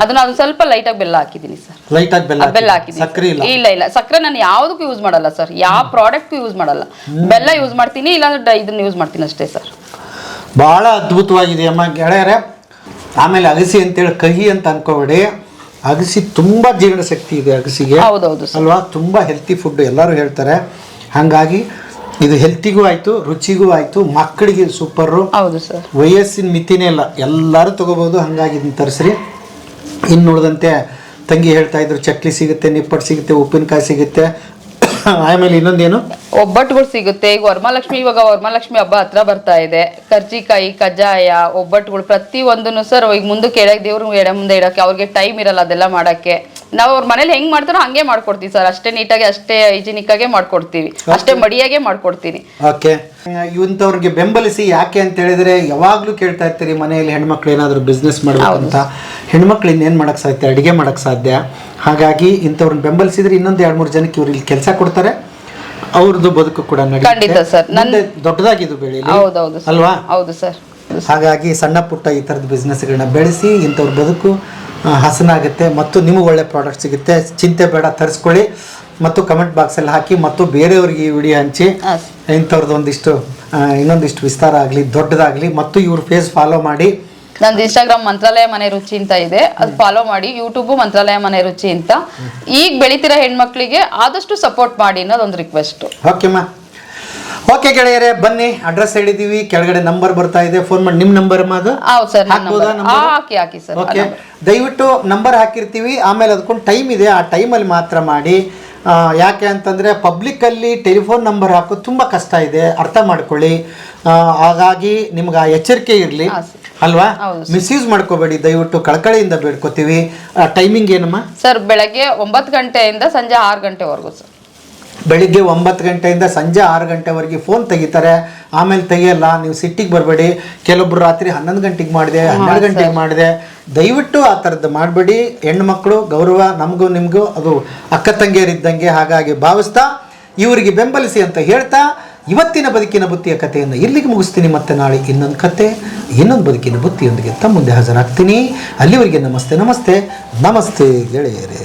ಅದನ್ನ ಅದು ಸ್ವಲ್ಪ ಲೈಟ್ ಆಗಿ ಬೆಲ್ಲ ಹಾಕಿದೀನಿ ಸರ್. ಲೈಟ್ ಆಗಿ ಬೆಲ್ಲ ಹಾಕಿದ್ದೀನಿ. ಸಕ್ಕರೆ ಇಲ್ಲ ಸಕ್ಕರೆ ನಾನು ಯಾವ್ದಕ್ಕೂ ಯೂಸ್ ಮಾಡಲ್ಲ ಸರ್. ಯಾವ ಪ್ರಾಡಕ್ಟ್ ಯೂಸ್ ಮಾಡಲ್ಲ. ಬೆಲ್ಲ ಯೂಸ್ ಮಾಡ್ತೀನಿ, ಇಲ್ಲಾಂದ್ರೆ ಇದನ್ನ ಯೂಸ್ ಮಾಡ್ತೀನಿ ಅಷ್ಟೇ ಸರ್. ಬಹಳ ಅದ್ಭುತವಾಗಿದೆ ಅಮ್ಮ ಗೆಳೆಯರೆ. ಆಮೇಲೆ ಅಗಸಿ ಅಂತೇಳಿ ಕಹಿ ಅಂತ ಅನ್ಕೋಬೇಡಿ. ಅಗಸಿ ತುಂಬಾ ಜೀರ್ಣ ಶಕ್ತಿ ಇದೆ ಅಗಸಿಗೆ. ಹೌದೌದು ಅಲ್ವಾ? ತುಂಬಾ ಹೆಲ್ತಿ ಫುಡ್ ಎಲ್ಲರೂ ಹೇಳ್ತಾರೆ. ಹಾಗಾಗಿ ಇದು ಹೆಲ್ತಿಗೂ ಆಯ್ತು, ರುಚಿಗೂ ಆಯ್ತು, ಮಕ್ಕಳಿಗೆ ಸೂಪರು. ಹೌದು ಸರ್. ವಯಸ್ಸಿನ ಮಿತಿನೇ ಇಲ್ಲ, ಎಲ್ಲರೂ ತಗೋಬಹುದು. ಹಾಗಾಗಿ ಇದನ್ನ ತರಿಸ್ರಿ. ಇನ್ನು ಉಳಿದಂತೆ ತಂಗಿ ಹೇಳ್ತಾ ಇದ್ರು, ಚಕ್ಲಿ ಸಿಗುತ್ತೆ, ನಿಪ್ಪಟ್ಟು ಸಿಗುತ್ತೆ, ಉಪ್ಪಿನಕಾಯಿ ಸಿಗುತ್ತೆ. ಆಮೇಲೆ ಇನ್ನೊಂದೇನು, ಒಬ್ಬಟ್ಟುಗಳು ಸಿಗುತ್ತೆ. ಈಗ ವರಮಹಾಲಕ್ಷ್ಮಿ ಹಬ್ಬ ಹತ್ರ ಬರ್ತಾ ಇದೆ. ಕರ್ಜಿಕಾಯಿ, ಕಜ್ಜಾಯ, ಒಬ್ಬಟ್ಟುಗಳು ಪ್ರತಿ ಒಂದನ್ನು ಸರ್ ಈಗ ಮುಂದಕ್ಕೆ ಇಡಕ್ಕೆ, ದೇವ್ರ ಎಡೆ ಮುಂದೆ ಇಡಕ್ಕೆ ಅವ್ರಿಗೆ ಟೈಮ್ ಇರಲ್ಲ ಅದೆಲ್ಲ ಮಾಡಕ್ಕೆ. ನಾವು ಅವ್ರ ಮನೇಲಿ ಹೆಂಗ್ ಮಾಡ್ತಾರೋ ಹಂಗೆ ಮಾಡ್ಕೊಡ್ತೀವಿ ಸರ್. ಅಷ್ಟೇ ನೀಟಾಗಿ, ಅಷ್ಟೇ ಹೈಜಿನಿಕ್ ಆಗೇ ಮಾಡ್ಕೊಡ್ತೀವಿ, ಅಷ್ಟೇ ಮಡಿಯಾಗೆ ಮಾಡ್ಕೊಡ್ತೀನಿ. ಓಕೆ, ಇವಂತವ್ರಿಗೆ ಬೆಂಬಲಿಸಿ. ಯಾಕೆ ಅಂತ ಹೇಳಿದ್ರೆ, ಯಾವಾಗ್ಲೂ ಕೇಳ್ತಾ ಇರ್ತೀರಿ ಮನೆಯಲ್ಲಿ ಹೆಣ್ಮಕ್ಳು ಏನಾದ್ರು ಬಿಸ್ನೆಸ್ ಮಾಡ್ಬೇಕು ಅಂತ. ಹೆಣ್ಮಕ್ಳು ಇನ್ನೇನ್ ಮಾಡಕ್ ಸಾಧ್ಯ? ಅಡಿಗೆ ಮಾಡಕ್ ಸಾಧ್ಯ. ಹಾಗಾಗಿ ಇಂಥವ್ರನ್ನ ಬೆಂಬಲಿಸಿದ್ರೆ ಇನ್ನೊಂದು 2-3 ಜನಕ್ಕೆ ಇವ್ರು ಇಲ್ಲಿ ಕೆಲಸ ಕೊಡ್ತಾರೆ. ಅವ್ರದ್ದು ಬದುಕು ಕೂಡ ಖಂಡಿತ ಸರ್. ದೊಡ್ಡದಾಗಿದ್ದು ಬೆಳಿ ಅಲ್ವಾ? ಹೌದು ಸರ್. ಹಾಗಾಗಿ ಸಣ್ಣ ಪುಟ್ಟ ಈ ಥರದ ಬಿಸ್ನೆಸ್ಗಳನ್ನ ಬೆಳೆಸಿ ಇಂಥವ್ರ ಬದುಕು ಹಸನಾಗುತ್ತೆ ಮತ್ತು ನಿಮಗೆ ಒಳ್ಳೆ ಪ್ರಾಡಕ್ಟ್ ಸಿಗುತ್ತೆ. ಚಿಂತೆ ಬೇಡ, ತರಿಸ್ಕೊಳ್ಳಿ. ಮತ್ತು ಕಮೆಂಟ್ ಬಾಕ್ಸಲ್ಲಿ ಹಾಕಿ ಮತ್ತು ಬೇರೆಯವ್ರಿಗೆ ಈ ವಿಡಿಯೋ ಹಂಚಿ. ಇಂಥವ್ರದ್ದು ಇನ್ನೊಂದಿಷ್ಟು ವಿಸ್ತಾರ ಆಗಲಿ, ದೊಡ್ಡದಾಗಲಿ. ಮತ್ತು ಇವ್ರ ಫೇಸ್ ಫಾಲೋ ಮಾಡಿ. ನಂದು ಇನ್ಸ್ಟಾಗ್ರಾಮ್ ಮಂತ್ರಾಲಯ ಮನೆ ರುಚಿ ಅಂತ ಇದೆ, ಅದು ಫಾಲೋ ಮಾಡಿ. ಯೂಟ್ಯೂಬ್ ಮಂತ್ರಾಲಯ ಮನೆ ರುಚಿ ಅಂತ. ಈಗ ಬೆಳಿತಿರೋ ಹೆಣ್ಮಕ್ಳಿಗೆ ಆದಷ್ಟು ಸಪೋರ್ಟ್ ಮಾಡಿ ಅನ್ನೋದೊಂದು ರಿಕ್ವೆಸ್ಟ್. ಓಕೆ ಗೆಳೆಯರೇ, ಬನ್ನಿ. ಅಡ್ರೆಸ್ ಹೇಳಿದೀವಿ, ಕೆಳಗಡೆ ನಂಬರ್ ಬರ್ತಾ ಇದೆ, ಫೋನ್ ಮಾಡಿ. ನಿಮ್ಮ ನಂಬರ್ ಹಾಕಿ ಸರ್. ಓಕೆ, ದಯವಿಟ್ಟು ನಂಬರ್ ಹಾಕಿರ್ತೀವಿ. ಆಮೇಲೆ ಅದಕ್ಕೊಂದು ಟೈಮ್ ಇದೆ, ಆ ಟೈಮಲ್ಲಿ ಮಾತ್ರ ಮಾಡಿ. ಯಾಕೆ ಅಂತಂದರೆ ಪಬ್ಲಿಕ್ಕಲ್ಲಿ ಟೆಲಿಫೋನ್ ನಂಬರ್ ಹಾಕೋದು ತುಂಬ ಕಷ್ಟ ಇದೆ, ಅರ್ಥ ಮಾಡ್ಕೊಳ್ಳಿ. ಹಾಗಾಗಿ ನಿಮ್ಗೆ ಆ ಎಚ್ಚರಿಕೆ ಇರಲಿ, ಅಲ್ವಾ? ಮಿಸ್ಯೂಸ್ ಮಾಡ್ಕೋಬೇಡಿ ದಯವಿಟ್ಟು, ಕಳಕಳಿಯಿಂದ ಬೇಡ್ಕೋತೀವಿ. ಟೈಮಿಂಗ್ ಏನಮ್ಮ ಸರ್? ಬೆಳಗ್ಗೆ 9 ಗಂಟೆಯಿಂದ ಸಂಜೆ 6 ಗಂಟೆವರೆಗೂ ಸರ್. ಬೆಳಿಗ್ಗೆ 9 ಗಂಟೆಯಿಂದ ಸಂಜೆ 6 ಗಂಟೆವರೆಗೆ ಫೋನ್ ತೆಗಿತಾರೆ, ಆಮೇಲೆ ತೆಗಿಯಲ್ಲ. ನೀವು ಸಿಟ್ಟಿಗೆ ಬರಬೇಡಿ. ಕೆಲವೊಬ್ರು ರಾತ್ರಿ 11 ಗಂಟೆಗೆ ಮಾಡಿದೆ, 12 ಗಂಟೆಗೆ ಮಾಡಿದೆ. ದಯವಿಟ್ಟು ಆ ಥರದ್ದು ಮಾಡಬೇಡಿ. ಹೆಣ್ಮಕ್ಳು ಗೌರವ ನಮಗೂ ನಿಮಗೂ ಅದು ಅಕ್ಕ ತಂಗಿಯರಿದ್ದಂಗೆ. ಹಾಗಾಗಿ ಭಾವಿಸ್ತಾ ಇವರಿಗೆ ಬೆಂಬಲಿಸಿ ಅಂತ ಹೇಳ್ತಾ ಇವತ್ತಿನ ಬದುಕಿನ ಬುತ್ತಿಯ ಕಥೆಯನ್ನು ಇಲ್ಲಿಗೆ ಮುಗಿಸ್ತೀನಿ. ಮತ್ತೆ ನಾಳೆ ಇನ್ನೊಂದು ಕತೆ, ಇನ್ನೊಂದು ಬದುಕಿನ ಬುತ್ತಿಯೊಂದಿಗೆ ತಮ್ಮ ಮುಂದೆ ಹಾಜರಾಗ್ತೀನಿ. ಅಲ್ಲಿವರೆಗೆ ನಮಸ್ತೆ ಗೆಳೆಯರೇ.